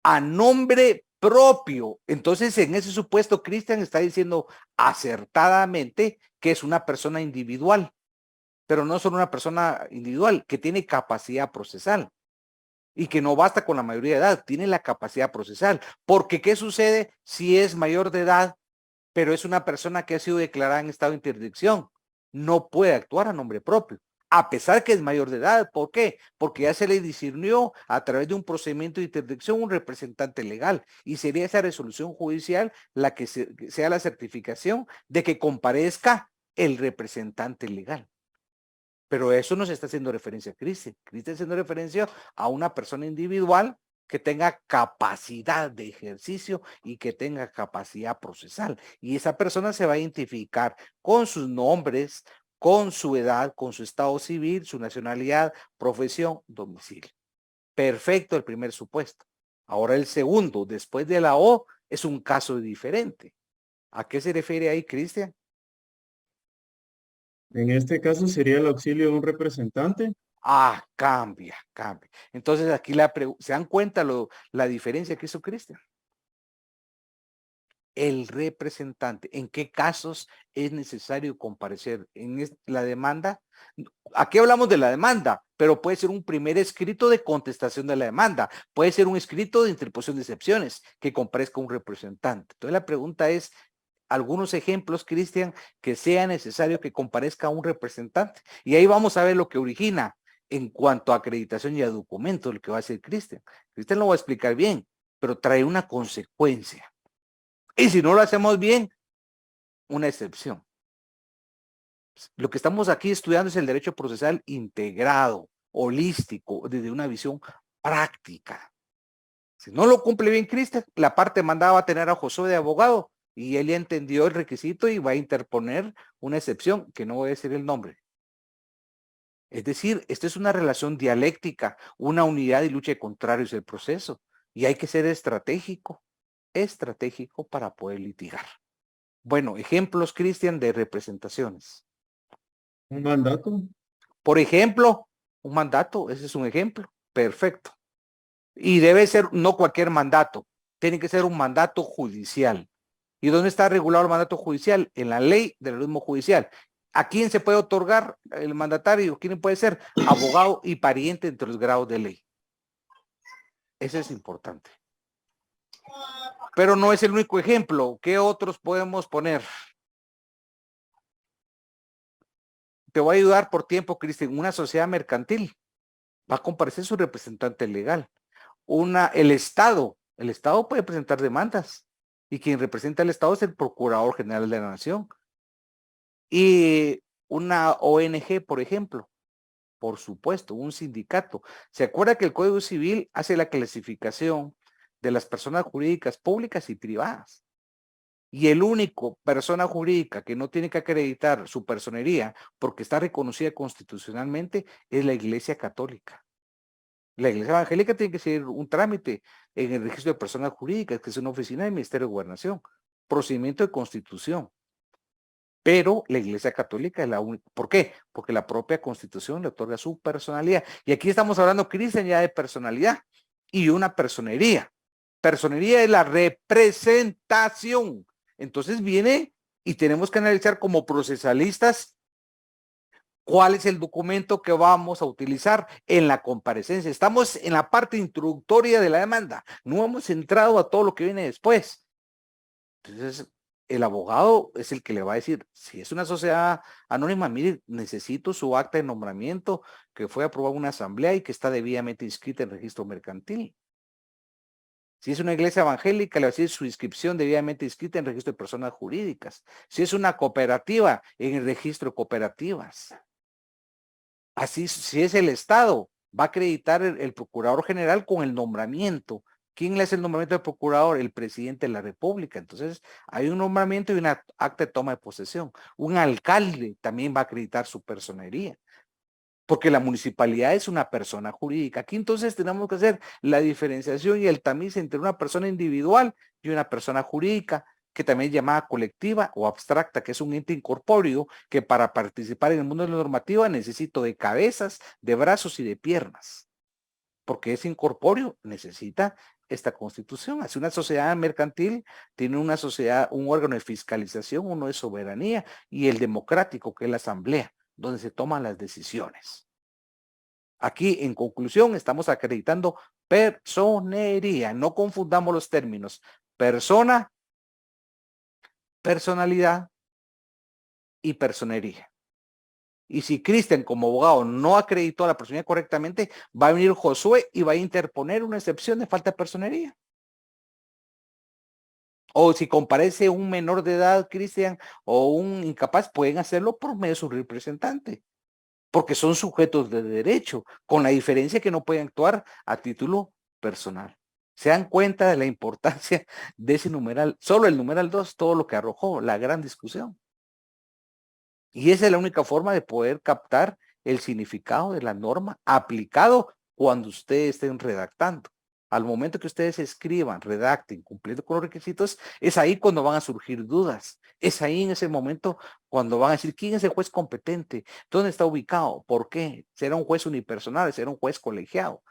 B: A nombre propio. Entonces, en ese supuesto, Cristian está diciendo acertadamente que es una persona individual, pero no solo una persona individual, que tiene capacidad procesal y que no basta con la mayoría de edad, tiene la capacidad procesal. Porque, ¿qué sucede si es mayor de edad, pero es una persona que ha sido declarada en estado de interdicción? No puede actuar a nombre propio, a pesar que es mayor de edad. ¿Por qué? Porque ya se le discernió a través de un procedimiento de interdicción un representante legal y sería esa resolución judicial la que sea la certificación de que comparezca el representante legal. Pero eso no se está haciendo referencia a Cristian. Cristian está haciendo referencia a una persona individual que tenga capacidad de ejercicio y que tenga capacidad procesal. Y esa persona se va a identificar con sus nombres, con su edad, con su estado civil, su nacionalidad, profesión, domicilio. Perfecto el primer supuesto. Ahora el segundo, después de la O, es un caso diferente. ¿A qué se refiere ahí, Cristian?
F: En este caso sería el auxilio de un representante.
B: Ah, cambia. Entonces aquí se dan cuenta la diferencia que hizo Cristian. El representante, ¿en qué casos es necesario comparecer? En la demanda, aquí hablamos de la demanda, pero puede ser un primer escrito de contestación de la demanda, puede ser un escrito de interposición de excepciones que comparezca un representante. Entonces la pregunta es, algunos ejemplos, Cristian, que sea necesario que comparezca un representante. Y ahí vamos a ver lo que origina en cuanto a acreditación y a documentos, lo que va a decir Cristian. Cristian lo va a explicar bien, pero trae una consecuencia. Y si no lo hacemos bien, una excepción. Lo que estamos aquí estudiando es el derecho procesal integrado, holístico, desde una visión práctica. Si no lo cumple bien Cristian, la parte mandada va a tener a Josué de abogado y él ya entendió el requisito y va a interponer una excepción, que no voy a decir el nombre. Es decir, esto es una relación dialéctica, una unidad y lucha de contrarios del proceso. Y hay que ser estratégico para poder litigar. Bueno, ejemplos, Cristian, de representaciones.
F: Un mandato.
B: Por ejemplo, un mandato, ese es un ejemplo. Perfecto. Y debe ser no cualquier mandato, tiene que ser un mandato judicial. ¿Y dónde está regulado el mandato judicial? En la ley del organismo judicial. ¿A quién se puede otorgar el mandatario? ¿Quién puede ser? Abogado y pariente entre los grados de ley. Ese es importante. Pero no es el único ejemplo. ¿Qué otros podemos poner? Te voy a ayudar por tiempo, Cristian. Una sociedad mercantil va a comparecer su representante legal. El Estado puede presentar demandas y quien representa al Estado es el Procurador General de la Nación. Y una ONG, por ejemplo, por supuesto, un sindicato. ¿Se acuerda que el Código Civil hace la clasificación de las personas jurídicas públicas y privadas? Y el único persona jurídica que no tiene que acreditar su personería porque está reconocida constitucionalmente es la Iglesia Católica. La Iglesia Evangélica tiene que ser un trámite en el registro de personas jurídicas, que es una oficina del Ministerio de Gobernación, procedimiento de constitución. Pero la Iglesia Católica es la única. ¿Por qué? Porque la propia Constitución le otorga su personalidad. Y aquí estamos hablando, Cristian, ya de personalidad y una personería. Personería es la representación. Entonces viene y tenemos que analizar como procesalistas cuál es el documento que vamos a utilizar en la comparecencia. Estamos en la parte introductoria de la demanda. No hemos entrado a todo lo que viene después. Entonces, el abogado es el que le va a decir, si es una sociedad anónima, mire, necesito su acta de nombramiento que fue aprobado en una asamblea y que está debidamente inscrita en registro mercantil. Si es una iglesia evangélica, le va a decir su inscripción debidamente inscrita en registro de personas jurídicas. Si es una cooperativa, en el registro de cooperativas. Así, si es el Estado, va a acreditar el Procurador General con el nombramiento. ¿Quién le hace el nombramiento del procurador? El presidente de la República. Entonces, hay un nombramiento y una acta de toma de posesión. Un alcalde también va a acreditar su personería, porque la municipalidad es una persona jurídica. Aquí entonces tenemos que hacer la diferenciación y el tamiz entre una persona individual y una persona jurídica, que también es llamada colectiva o abstracta, que es un ente incorpóreo que para participar en el mundo de la normativa necesito de cabezas, de brazos y de piernas. Porque es incorpóreo, necesita esta constitución. Así una sociedad mercantil tiene una sociedad, un órgano de fiscalización, uno de soberanía, y el democrático, que es la asamblea, donde se toman las decisiones. Aquí, en conclusión, estamos acreditando personería. No confundamos los términos. Persona, personalidad y personería. Y si Cristian como abogado no acreditó a la personería correctamente, va a venir Josué y va a interponer una excepción de falta de personería. O si comparece un menor de edad, Cristian, o un incapaz, pueden hacerlo por medio de su representante, porque son sujetos de derecho, con la diferencia que no pueden actuar a título personal. ¿Se dan cuenta de la importancia de ese numeral? Solo el numeral 2, todo lo que arrojó, la gran discusión. Y esa es la única forma de poder captar el significado de la norma aplicado cuando ustedes estén redactando. Al momento que ustedes escriban, redacten, cumpliendo con los requisitos, es ahí cuando van a surgir dudas. Es ahí en ese momento cuando van a decir, ¿quién es el juez competente? ¿Dónde está ubicado? ¿Por qué? ¿Será un juez unipersonal? ¿Será un juez colegiado?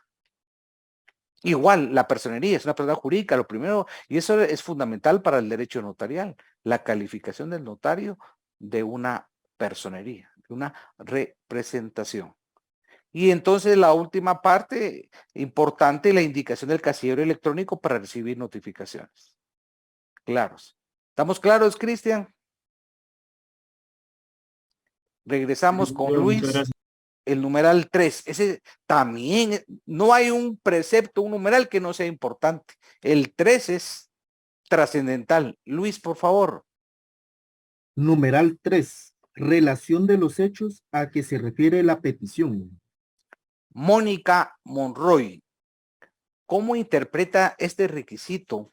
B: Igual, la personería es una persona jurídica, lo primero, y eso es fundamental para el derecho notarial, la calificación del notario de una personería, de una representación. Y entonces la última parte importante, la indicación del casillero electrónico para recibir notificaciones. Claros. ¿Estamos claros, Cristian? Regresamos con Luis. El numeral 3, ese también, no hay un precepto, un numeral que no sea importante. El 3 es trascendental. Luis, por favor.
C: Numeral 3. Relación de los hechos a que se refiere la petición.
B: Mónica Monroy. ¿Cómo interpreta este requisito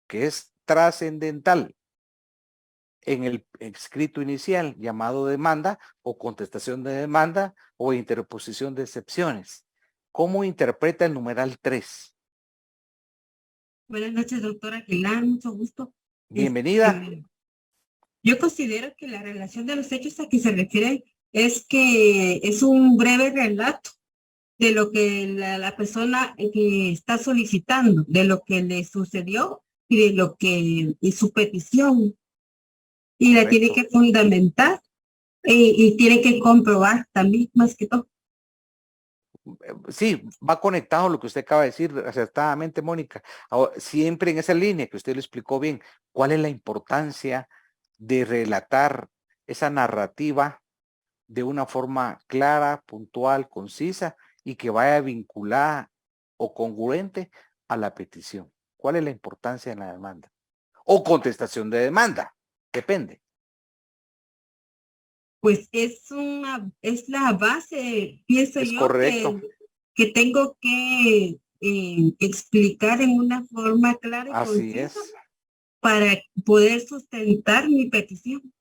B: que es trascendental en el escrito inicial llamado demanda o contestación de demanda o interposición de excepciones? ¿Cómo interpreta el numeral 3?
G: Buenas noches, doctora Aguilar, mucho gusto.
B: Bienvenida.
G: Yo considero que la relación de los hechos a que se refiere es que es un breve relato de lo que la persona que está solicitando, de lo que le sucedió y de lo que es su petición. Y la tiene que fundamentar y tiene que comprobar también, más que todo.
B: Sí, va conectado a lo que usted acaba de decir acertadamente, Mónica. Ahora, siempre en esa línea que usted lo explicó bien, ¿cuál es la importancia de relatar esa narrativa de una forma clara, puntual, concisa y que vaya vinculada o congruente a la petición? ¿Cuál es la importancia en la demanda? O contestación de demanda, depende.
G: Pues es la base, pienso
B: Es
G: yo,
B: correcto.
G: que tengo que explicar en una forma clara y
B: Así
G: concisa
B: es.
G: para poder sustentar mi petición.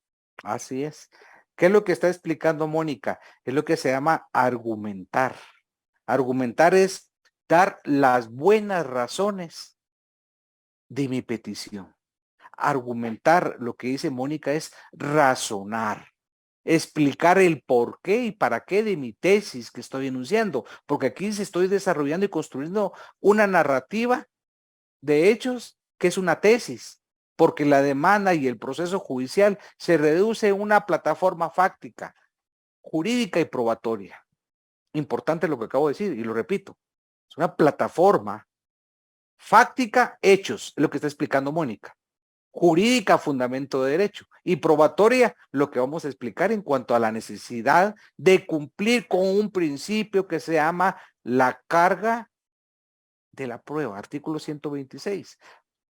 B: Así es. ¿Qué es lo que está explicando Mónica? Es lo que se llama argumentar. Argumentar es dar las buenas razones de mi petición. Argumentar, lo que dice Mónica, es razonar, explicar el por qué y para qué de mi tesis que estoy enunciando, porque aquí se estoy desarrollando y construyendo una narrativa de hechos que es una tesis, porque la demanda y el proceso judicial se reduce en una plataforma fáctica, jurídica y probatoria. Importante lo que acabo de decir y lo repito, es una plataforma fáctica, hechos, es lo que está explicando Mónica. Jurídica, fundamento de derecho, y probatoria, lo que vamos a explicar en cuanto a la necesidad de cumplir con un principio que se llama la carga de la prueba, artículo 126.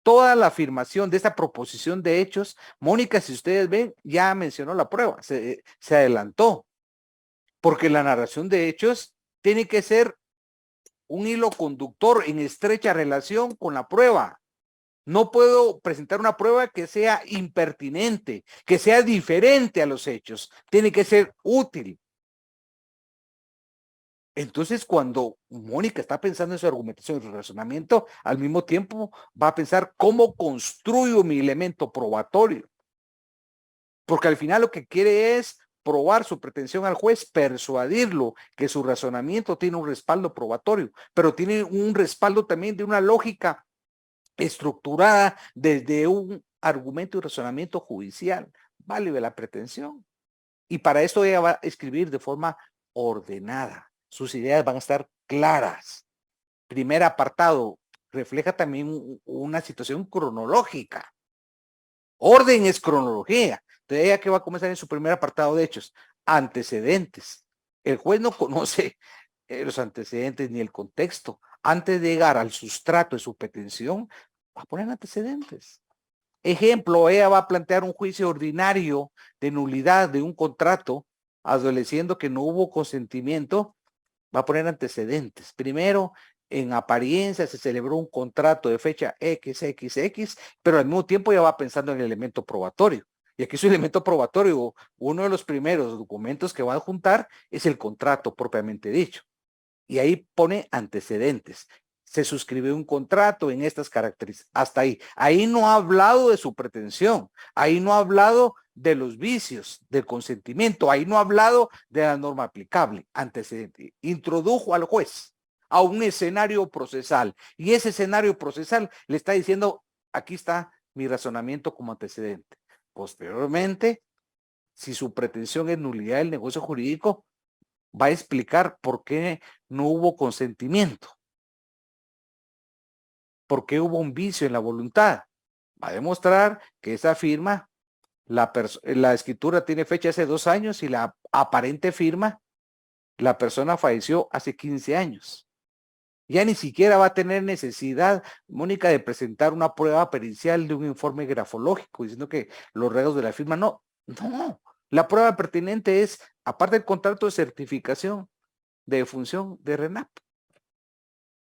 B: Toda la afirmación de esta proposición de hechos, Mónica, si ustedes ven, ya mencionó la prueba, se adelantó, porque la narración de hechos tiene que ser un hilo conductor en estrecha relación con la prueba. No puedo presentar una prueba que sea impertinente, que sea diferente a los hechos. Tiene que ser útil. Entonces, cuando Mónica está pensando en su argumentación y su razonamiento, al mismo tiempo va a pensar cómo construyo mi elemento probatorio. Porque al final lo que quiere es probar su pretensión al juez, persuadirlo que su razonamiento tiene un respaldo probatorio, pero tiene un respaldo también de una lógica estructurada desde un argumento y razonamiento judicial. Vale la pretensión. Y para esto ella va a escribir de forma ordenada. Sus ideas van a estar claras. Primer apartado, refleja también una situación cronológica. Orden es cronología. Entonces ella que va a comenzar en su primer apartado de hechos, antecedentes. El juez no conoce los antecedentes ni el contexto. Antes de llegar al sustrato de su petición, va a poner antecedentes. Ejemplo, ella va a plantear un juicio ordinario de nulidad de un contrato, adoleciendo que no hubo consentimiento, va a poner antecedentes. Primero, en apariencia se celebró un contrato de fecha XXX, pero al mismo tiempo ya va pensando en el elemento probatorio. Y aquí su elemento probatorio, uno de los primeros documentos que va a juntar es el contrato propiamente dicho. Y ahí pone antecedentes. Se suscribió un contrato en estas características. Hasta ahí. Ahí no ha hablado de su pretensión. Ahí no ha hablado de los vicios, del consentimiento. Ahí no ha hablado de la norma aplicable. Antecedente. Introdujo al juez a un escenario procesal. Y ese escenario procesal le está diciendo, aquí está mi razonamiento como antecedente. Posteriormente, si su pretensión es nulidad del negocio jurídico, va a explicar por qué no hubo consentimiento, por qué hubo un vicio en la voluntad. Va a demostrar que esa firma, la escritura tiene fecha hace 2 años y la aparente firma, la persona falleció hace 15 años. Ya ni siquiera va a tener necesidad, Mónica, de presentar una prueba pericial de un informe grafológico diciendo que los rasgos de la firma no. La prueba pertinente es, aparte del contrato de certificación de defunción de RENAP.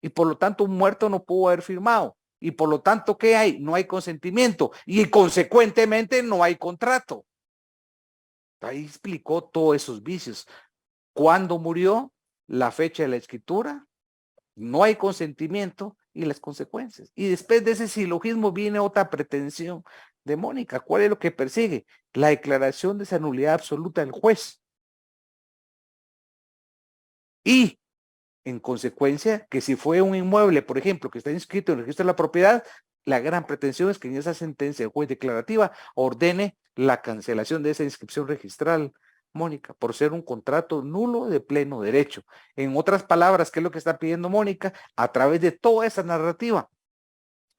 B: y por lo tanto un muerto no pudo haber firmado. Y por lo tanto, ¿qué hay? No hay consentimiento y consecuentemente no hay contrato. Ahí explicó todos esos vicios. ¿Cuándo murió? La fecha de la escritura, no hay consentimiento y las consecuencias. Y después de ese silogismo viene otra pretensión de Mónica. ¿Cuál es lo que persigue? La declaración de esa nulidad absoluta del juez. Y en consecuencia, que si fue un inmueble, por ejemplo, que está inscrito en el registro de la propiedad, la gran pretensión es que en esa sentencia de juez declarativa ordene la cancelación de esa inscripción registral, Mónica, por ser un contrato nulo de pleno derecho. En otras palabras, ¿qué es lo que está pidiendo Mónica? A través de toda esa narrativa,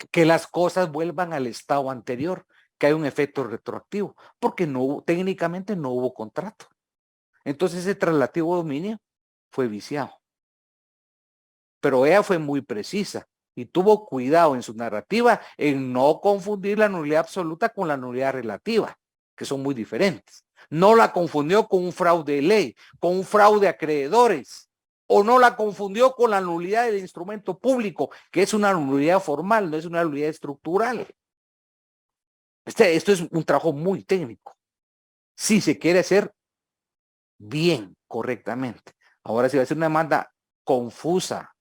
B: que las cosas vuelvan al estado anterior, que hay un efecto retroactivo, porque técnicamente no hubo contrato. Entonces ese traslativo dominio fue viciado. Pero ella fue muy precisa y tuvo cuidado en su narrativa en no confundir la nulidad absoluta con la nulidad relativa, que son muy diferentes. No la confundió con un fraude de ley, con un fraude a acreedores, o no la confundió con la nulidad del instrumento público, que es una nulidad formal, no es una nulidad estructural. Esto es un trabajo muy técnico, si se quiere hacer bien, correctamente. Ahora, si va a ser una demanda confusa,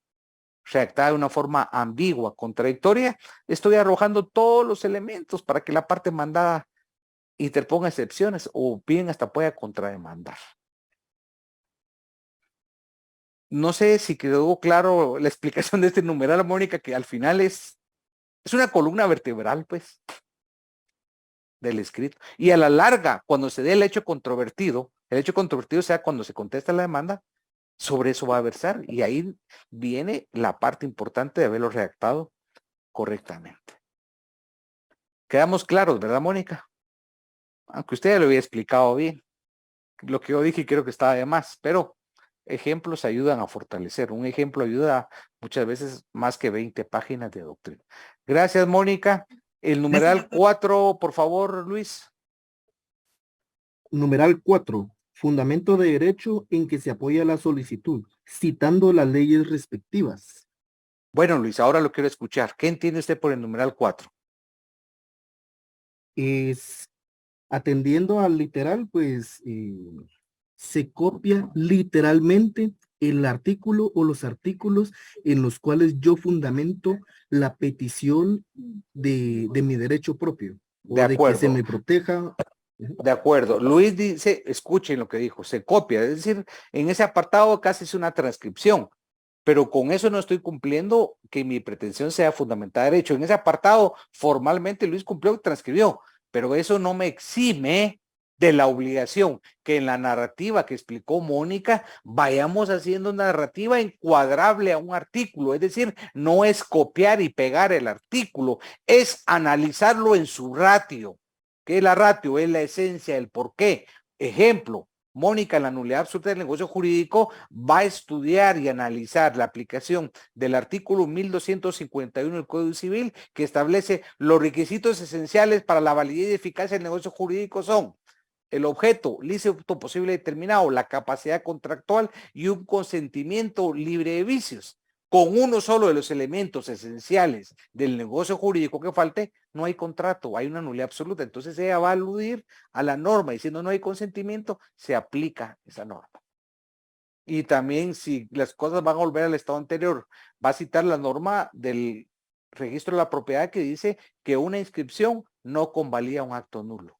B: redactada de una forma ambigua, contradictoria, estoy arrojando todos los elementos para que la parte mandada interponga excepciones o bien hasta pueda contrademandar. No sé si quedó claro la explicación de este numeral, Mónica, que al final es una columna vertebral, pues, del escrito. Y a la larga, cuando se dé el hecho controvertido sea cuando se contesta la demanda, sobre eso va a versar. Y ahí viene la parte importante de haberlo redactado correctamente. Quedamos claros, ¿verdad, Mónica? Aunque usted ya lo había explicado bien. Lo que yo dije creo que estaba de más, pero ejemplos ayudan a fortalecer. Un ejemplo ayuda muchas veces más que 20 páginas de doctrina. Gracias, Mónica. El numeral 4, por favor, Luis.
C: Numeral 4. Fundamento de derecho en que se apoya la solicitud, citando las leyes respectivas.
B: Bueno, Luis, ahora lo quiero escuchar. ¿Qué entiende usted por el numeral 4?
C: Es atendiendo al literal, pues se copia literalmente el artículo o los artículos en los cuales yo fundamento la petición de mi derecho propio. O de que se me proteja.
B: De acuerdo. Luis dice, escuchen lo que dijo, se copia. Es decir, en ese apartado casi es una transcripción. Pero con eso no estoy cumpliendo que mi pretensión sea fundamentada en derecho. En ese apartado, formalmente Luis cumplió y transcribió, pero eso no me exime de la obligación que en la narrativa que explicó Mónica, vayamos haciendo una narrativa encuadrable a un artículo. Es decir, no es copiar y pegar el artículo, es analizarlo en su ratio. ¿Qué es la ratio? Es la esencia, el por qué. Ejemplo, Mónica, en la nulidad absoluta del negocio jurídico, va a estudiar y analizar la aplicación del artículo 1251 del Código Civil, que establece los requisitos esenciales para la validez y eficacia del negocio jurídico son el objeto lícito posible determinado, la capacidad contractual y un consentimiento libre de vicios. Con uno solo de los elementos esenciales del negocio jurídico que falte, no hay contrato, hay una nulidad absoluta. Entonces ella va a aludir a la norma, diciendo no hay consentimiento, se aplica esa norma. Y también si las cosas van a volver al estado anterior, va a citar la norma del registro de la propiedad que dice que una inscripción no convalida un acto nulo.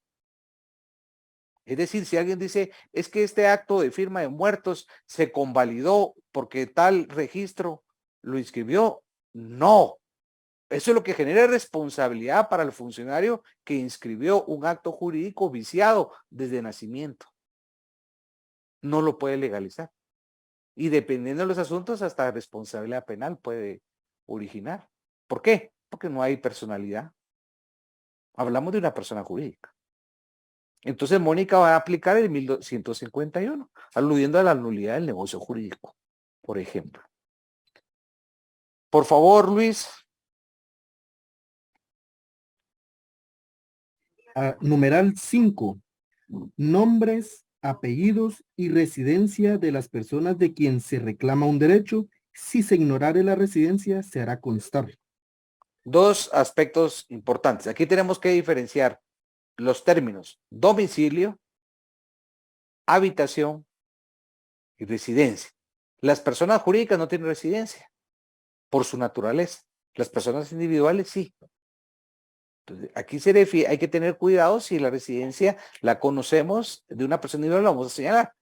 B: Es decir, si alguien dice, es que este acto de firma de muertos se convalidó porque tal registro lo inscribió, no. Eso es lo que genera responsabilidad para el funcionario que inscribió un acto jurídico viciado desde nacimiento. No lo puede legalizar. Y dependiendo de los asuntos, hasta responsabilidad penal puede originar. ¿Por qué? Porque no hay personalidad. Hablamos de una persona jurídica. Entonces Mónica va a aplicar el 1151, aludiendo a la nulidad del negocio jurídico, por ejemplo. Por favor, Luis.
C: Numeral 5. Nombres, apellidos y residencia de las personas de quien se reclama un derecho, Si se ignorare la residencia, se hará constar.
B: Dos aspectos importantes. Aquí tenemos que diferenciar los términos domicilio, habitación y residencia. Las personas jurídicas no tienen residencia por su naturaleza. Las personas individuales sí. Entonces, aquí hay que tener cuidado si la residencia la conocemos de una persona individual, la vamos a señalar.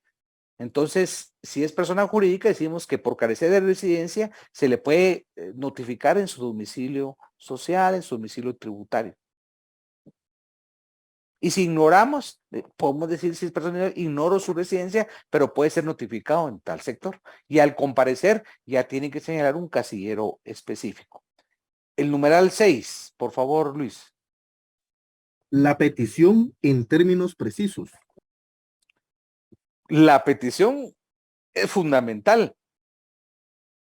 B: Entonces, si es persona jurídica, decimos que por carecer de residencia se le puede notificar en su domicilio social, en su domicilio tributario. Y si ignoramos, podemos decir si es persona individual, ignoro su residencia, pero puede ser notificado en tal sector. Y al comparecer ya tiene que señalar un casillero específico. El numeral 6, por favor, Luis.
C: La petición en términos precisos.
B: La petición es fundamental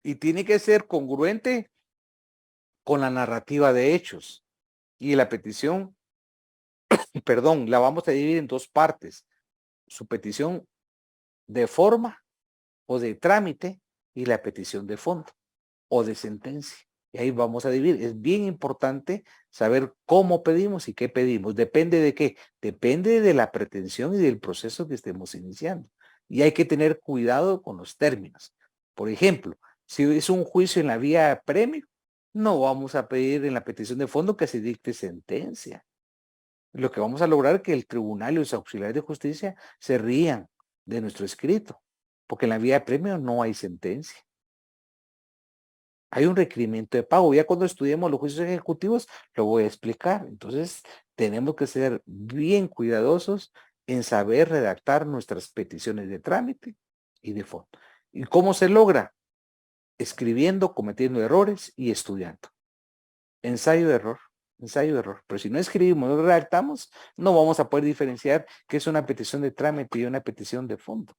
B: y tiene que ser congruente con la narrativa de hechos. Y la petición, perdón, la vamos a dividir en dos partes. Su petición de forma o de trámite y la petición de fondo o de sentencia. Y ahí vamos a dividir. Es bien importante saber cómo pedimos y qué pedimos. ¿Depende de qué? Depende de la pretensión y del proceso que estemos iniciando. Y hay que tener cuidado con los términos. Por ejemplo, si es un juicio en la vía premio, no vamos a pedir en la petición de fondo que se dicte sentencia. Lo que vamos a lograr es que el tribunal y los auxiliares de justicia se rían de nuestro escrito, porque en la vía de premio no hay sentencia. Hay un requerimiento de pago. Ya cuando estudiemos los juicios ejecutivos lo voy a explicar. Entonces tenemos que ser bien cuidadosos en saber redactar nuestras peticiones de trámite y de fondo. ¿Y cómo se logra? Escribiendo, cometiendo errores y estudiando. Ensayo de error, ensayo de error. Pero si no escribimos, no redactamos, no vamos a poder diferenciar qué es una petición de trámite y una petición de fondo.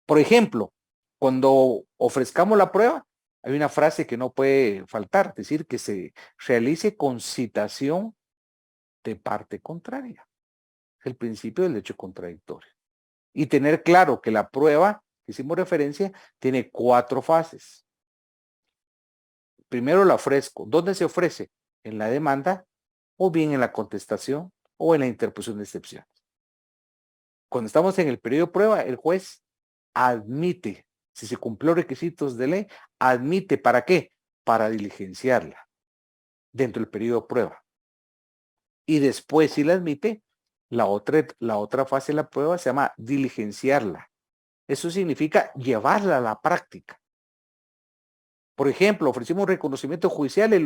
B: Por ejemplo, cuando ofrezcamos la prueba, hay una frase que no puede faltar, decir que se realice con citación de parte contraria. El principio del hecho contradictorio. Y tener claro que la prueba que hicimos referencia tiene 4 fases. Primero la ofrezco. ¿Dónde se ofrece? En la demanda, o bien en la contestación, o en la interposición de excepciones. Cuando estamos en el periodo de prueba, el juez admite, si se cumplió requisitos de ley, admite, ¿para qué? Para diligenciarla dentro del periodo de prueba. Y después, si la admite, la otra fase de la prueba se llama diligenciarla. Eso significa llevarla a la práctica. Por ejemplo, ofrecimos un reconocimiento judicial, el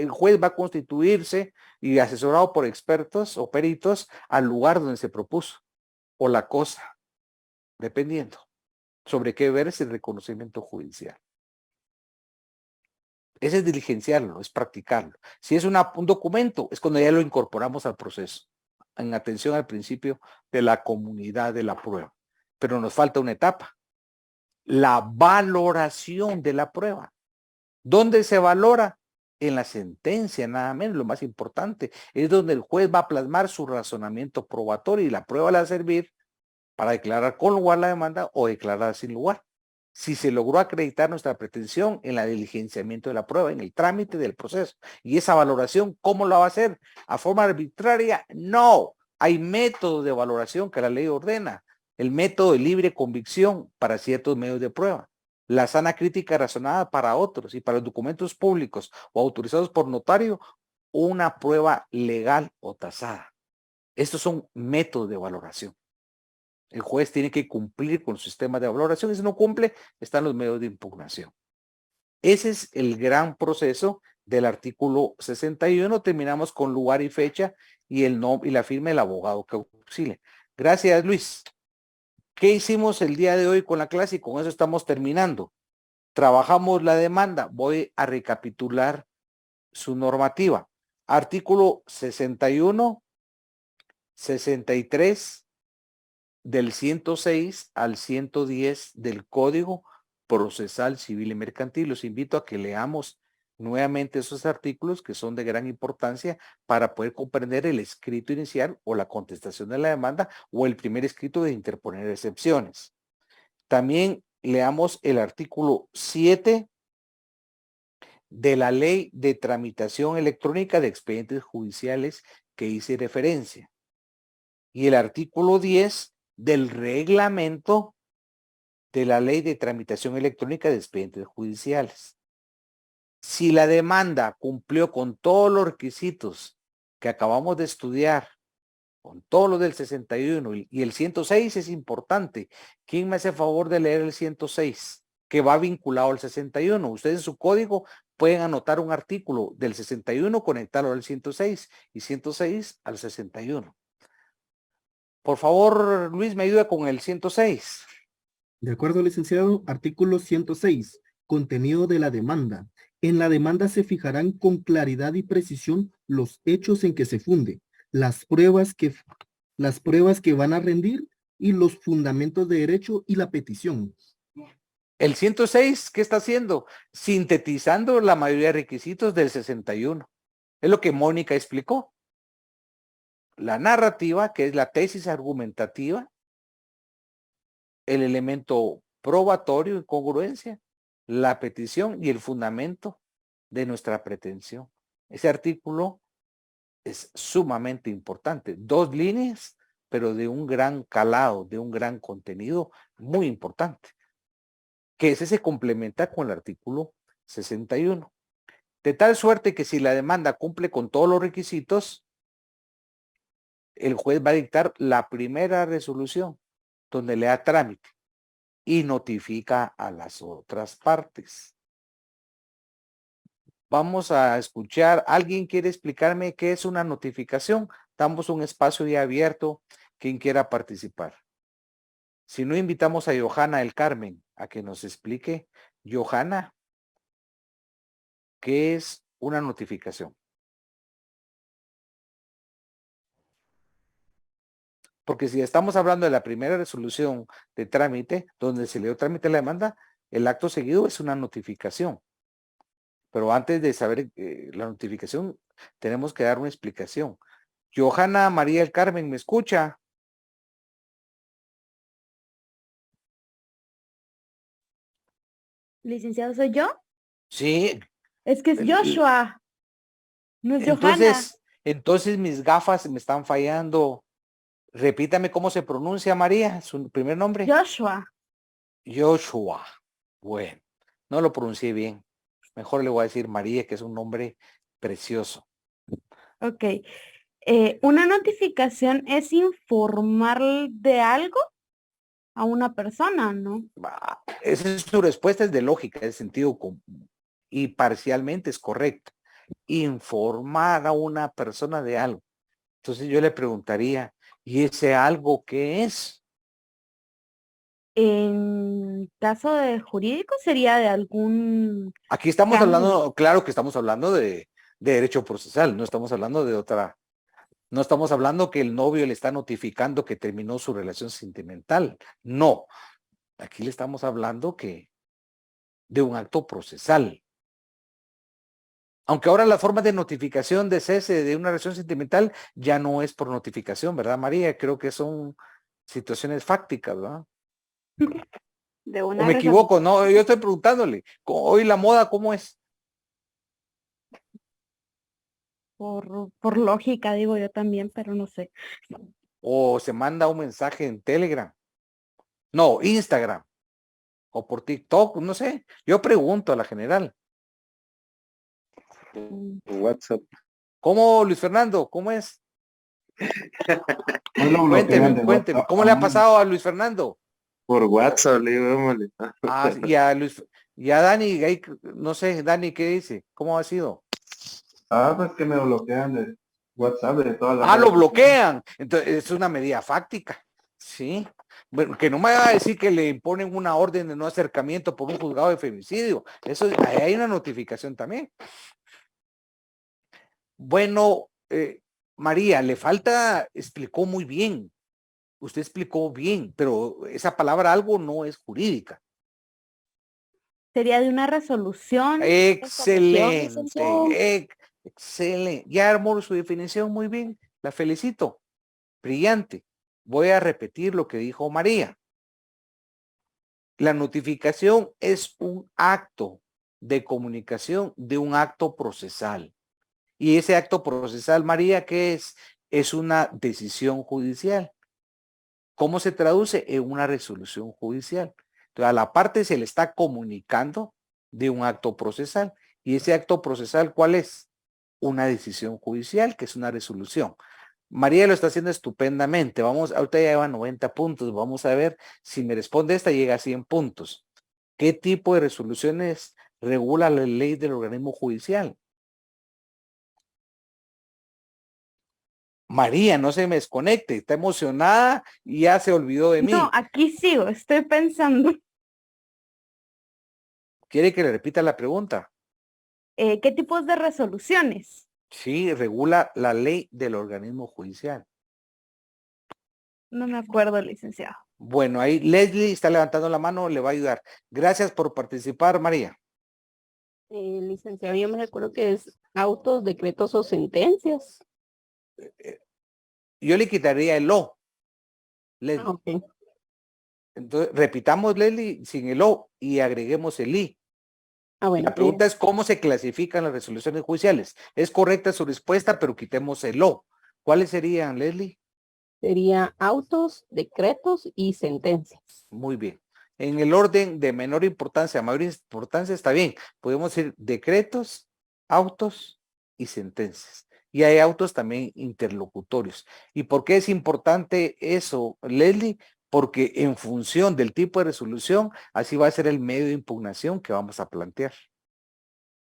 B: juez va a constituirse y asesorado por expertos o peritos al lugar donde se propuso, o la cosa, dependiendo sobre qué ver es el reconocimiento judicial. Ese es diligenciarlo, es practicarlo. Si es un documento, es cuando ya lo incorporamos al proceso, en atención al principio de la comunidad de la prueba. Pero nos falta una etapa, la valoración de la prueba. ¿Dónde se valora? En la sentencia, nada menos, lo más importante. Es donde el juez va a plasmar su razonamiento probatorio y la prueba le va a servir para declarar con lugar la demanda o declarar sin lugar. Si se logró acreditar nuestra pretensión en la diligenciamiento de la prueba, en el trámite del proceso. Y esa valoración, ¿cómo la va a hacer? ¿A forma arbitraria? No. Hay métodos de valoración que la ley ordena. El método de libre convicción para ciertos medios de prueba. La sana crítica razonada para otros y para los documentos públicos o autorizados por notario, una prueba legal o tasada. Estos son métodos de valoración. El juez tiene que cumplir con el sistema de valoración y si no cumple, están los medios de impugnación. Ese es el gran proceso del artículo 61. Terminamos con lugar y fecha y el nombre y la firma del abogado que auxilia. Gracias, Luis. ¿Qué hicimos el día de hoy con la clase? Y con eso estamos terminando. Trabajamos la demanda. Voy a recapitular su normativa. Artículo 61, 63, del 106 al 110 del Código Procesal Civil y Mercantil. Los invito a que leamos nuevamente esos artículos que son de gran importancia para poder comprender el escrito inicial o la contestación de la demanda o el primer escrito de interponer excepciones. También leamos el artículo 7 de la Ley de Tramitación Electrónica de Expedientes Judiciales que hice referencia. Y el artículo 10 del reglamento de la Ley de Tramitación Electrónica de Expedientes Judiciales. Si la demanda cumplió con todos los requisitos que acabamos de estudiar, con todo lo del 61 y el 106 es importante. ¿Quién me hace favor de leer el 106? Que va vinculado al 61. Ustedes en su código pueden anotar un artículo del 61, conectarlo al 106 y 106 al 61. Por favor, Luis, me ayuda con el 106.
C: De acuerdo, licenciado, artículo 106, contenido de la demanda. En la demanda se fijarán con claridad y precisión los hechos en que se funde, las pruebas que van a rendir y los fundamentos de derecho y la petición.
B: El 106, ¿qué está haciendo? Sintetizando la mayoría de requisitos del 61. Es lo que Mónica explicó. La narrativa, que es la tesis argumentativa, el elemento probatorio, incongruencia, la petición y el fundamento de nuestra pretensión. Ese artículo es sumamente importante. 2 líneas, pero de un gran calado, de un gran contenido muy importante. Que ese se complementa con el artículo 61. De tal suerte que si la demanda cumple con todos los requisitos, el juez va a dictar la primera resolución donde le da trámite y notifica a las otras partes. Vamos a escuchar. ¿Alguien quiere explicarme qué es una notificación? Damos un espacio ya abierto. Quien quiera participar. Si no, invitamos a Johanna del Carmen a que nos explique. Johanna, ¿qué es una notificación? Porque si estamos hablando de la primera resolución de trámite, donde se le dio trámite a la demanda, el acto seguido es una notificación. Pero antes de saber la notificación, tenemos que dar una explicación. Johanna María del Carmen, ¿me escucha?
H: Licenciado, ¿soy yo?
B: Sí.
H: Es que es Joshua, no es Johanna.
B: Entonces mis gafas me están fallando. Repítame cómo se pronuncia, María, su primer nombre.
H: Joshua.
B: Joshua. Bueno, no lo pronuncié bien. Mejor le voy a decir María, que es un nombre precioso.
H: Ok. Una notificación es informar de algo a una persona, ¿no?
B: Esa es su respuesta, es de lógica, es de sentido común. Y parcialmente es correcta. Informar a una persona de algo. Entonces yo le preguntaría, ¿y ese algo qué es?
H: En caso de jurídico sería de algún...
B: Aquí estamos
H: cambio.
B: hablando, claro que estamos hablando de derecho procesal, no estamos hablando de otra, no estamos hablando que el novio le está notificando que terminó su relación sentimental. No, aquí le estamos hablando que de un acto procesal. Aunque ahora la forma de notificación de cese de una relación sentimental ya no es por notificación, ¿verdad, María? Creo que son situaciones fácticas, ¿verdad?
H: De
B: ¿O
H: una
B: me equivoco? No, yo estoy preguntándole. Hoy la moda, ¿cómo es?
H: por lógica, digo yo también, pero no sé.
B: O se manda un mensaje en Telegram. No, Instagram. O por TikTok, no sé. Yo pregunto a la general.
A: WhatsApp.
B: ¿Cómo, Luis Fernando? ¿Cómo es? Cuénteme. ¿Cómo le ha pasado a Luis Fernando?
A: Por WhatsApp, le digo,
B: Y a Dani, ahí, no sé, Dani, ¿qué dice? ¿Cómo ha sido?
A: pues que me bloquean de WhatsApp de todas las
B: Lo bloquean. Entonces, es una medida fáctica. Sí. Bueno, que no me va a decir que le imponen una orden de no acercamiento por un juzgado de femicidio. Eso, ahí hay una notificación también. Bueno, María, le falta, explicó muy bien. Usted explicó bien, pero esa palabra algo no es jurídica.
H: Sería de una resolución.
B: Excelente, excelente. Ya armó su definición muy bien. La felicito. Brillante. Voy a repetir lo que dijo María. La notificación es un acto de comunicación de un acto procesal. Y ese acto procesal, María, ¿qué es? Es una decisión judicial. ¿Cómo se traduce? En una resolución judicial. Entonces, a la parte se le está comunicando de un acto procesal. ¿Y ese acto procesal cuál es? Una decisión judicial, que es una resolución. María lo está haciendo estupendamente. Vamos, ahorita ya lleva 90 puntos. Vamos a ver si me responde esta, llega a 100 puntos. ¿Qué tipo de resoluciones regula la ley del organismo judicial? María, no se me desconecte, está emocionada y ya se olvidó de mí.
H: No, aquí sigo, estoy pensando.
B: ¿Quiere que le repita la pregunta?
H: ¿Qué tipos de resoluciones?
B: Sí, regula la ley del organismo judicial.
H: No me acuerdo, licenciado.
B: Bueno, ahí Leslie está levantando la mano, le va a ayudar. Gracias por participar, María.
I: Licenciado, yo me recuerdo que es autos, decretos o sentencias.
B: Yo le quitaría el O, Leslie.
I: Ok.
B: Entonces, repitamos, Leslie, sin el O y agreguemos el I.
I: Bueno,
B: La pregunta es cómo se clasifican las resoluciones judiciales. Es correcta su respuesta, pero quitemos el O. ¿Cuáles serían, Leslie?
I: sería autos, decretos y sentencias.
B: Muy bien. En el orden de menor importancia a mayor importancia está bien. Podemos decir decretos, autos y sentencias. Y hay autos también interlocutorios. ¿Y por qué es importante eso, Leslie? Porque en función del tipo de resolución, así va a ser el medio de impugnación que vamos a plantear.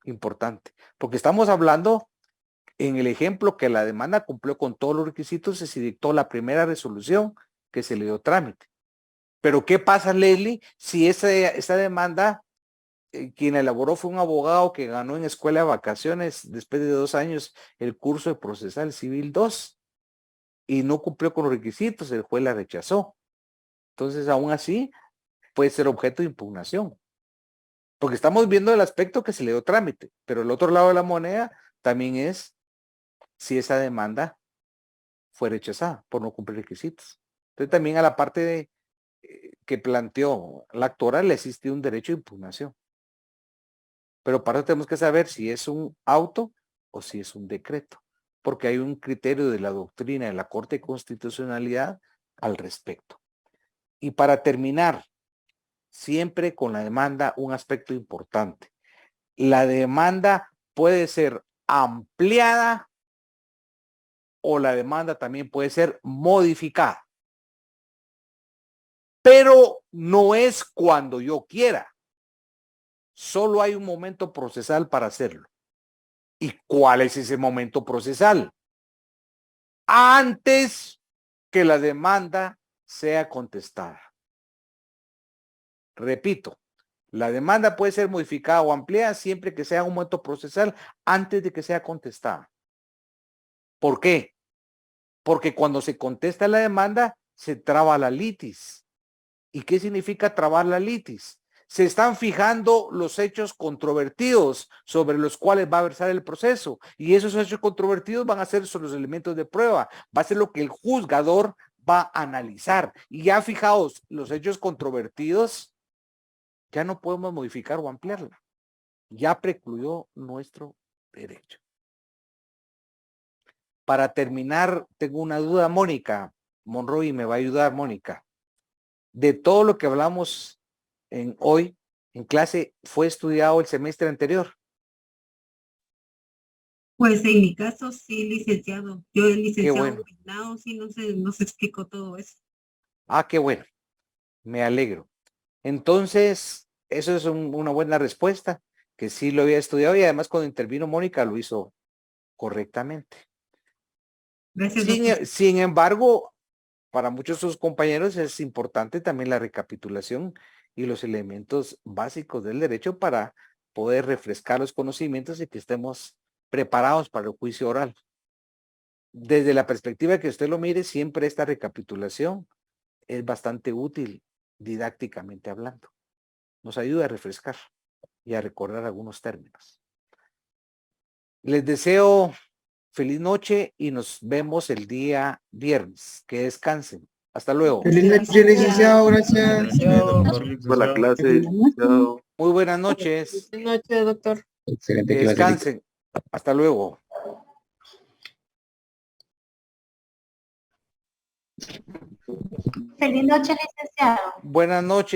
B: Importante. Porque estamos hablando en el ejemplo que la demanda cumplió con todos los requisitos y se dictó la primera resolución que se le dio trámite. Pero ¿qué pasa, Leslie, si esa demanda, quien elaboró fue un abogado que ganó en escuela de vacaciones después de 2 años el curso de procesal civil 2 y no cumplió con los requisitos, el juez la rechazó? Entonces, aún así, puede ser objeto de impugnación. Porque estamos viendo el aspecto que se le dio trámite, pero el otro lado de la moneda también es si esa demanda fue rechazada por no cumplir requisitos. Entonces, también a la parte de que planteó la actora le existe un derecho de impugnación. Pero para eso tenemos que saber si es un auto o si es un decreto, porque hay un criterio de la doctrina de la Corte de Constitucionalidad al respecto. Y para terminar, siempre con la demanda, un aspecto importante. La demanda puede ser ampliada o la demanda también puede ser modificada. Pero no es cuando yo quiera. Solo hay un momento procesal para hacerlo. ¿Y cuál es ese momento procesal? Antes que la demanda sea contestada. Repito, la demanda puede ser modificada o ampliada siempre que sea un momento procesal antes de que sea contestada. ¿Por qué? Porque cuando se contesta la demanda, se traba la litis. ¿Y qué significa trabar la litis? Se están fijando los hechos controvertidos sobre los cuales va a versar el proceso. Y esos hechos controvertidos van a ser sobre los elementos de prueba. Va a ser lo que el juzgador va a analizar. Y ya fijados los hechos controvertidos, ya no podemos modificar o ampliarla. Ya precluyó nuestro derecho. Para terminar, tengo una duda, Mónica Monroy, me va a ayudar, Mónica. De todo lo que hablamos hoy en clase, ¿fue estudiado el semestre anterior?
G: Pues en mi caso sí, licenciado. Yo el licenciado
B: bueno.
G: Guinao, sí nos explicó todo eso.
B: Ah, qué bueno. Me alegro. Entonces, eso es una buena respuesta, que sí lo había estudiado y además cuando intervino Mónica lo hizo correctamente.
G: Gracias,
B: Sin embargo, para muchos de sus compañeros es importante también la recapitulación y los elementos básicos del derecho para poder refrescar los conocimientos y que estemos preparados para el juicio oral. Desde la perspectiva que usted lo mire, siempre esta recapitulación es bastante útil didácticamente hablando. Nos ayuda a refrescar y a recordar algunos términos. Les deseo feliz noche y nos vemos el día viernes. Que descansen. Hasta luego.
J: Feliz noche, licenciado, gracias.
A: Por la clase. Chao.
B: Muy buenas noches.
I: Buenas noches, doctor.
J: Excelente.
B: Que descansen. Hasta luego.
K: Feliz noche, licenciado.
B: Buenas noches.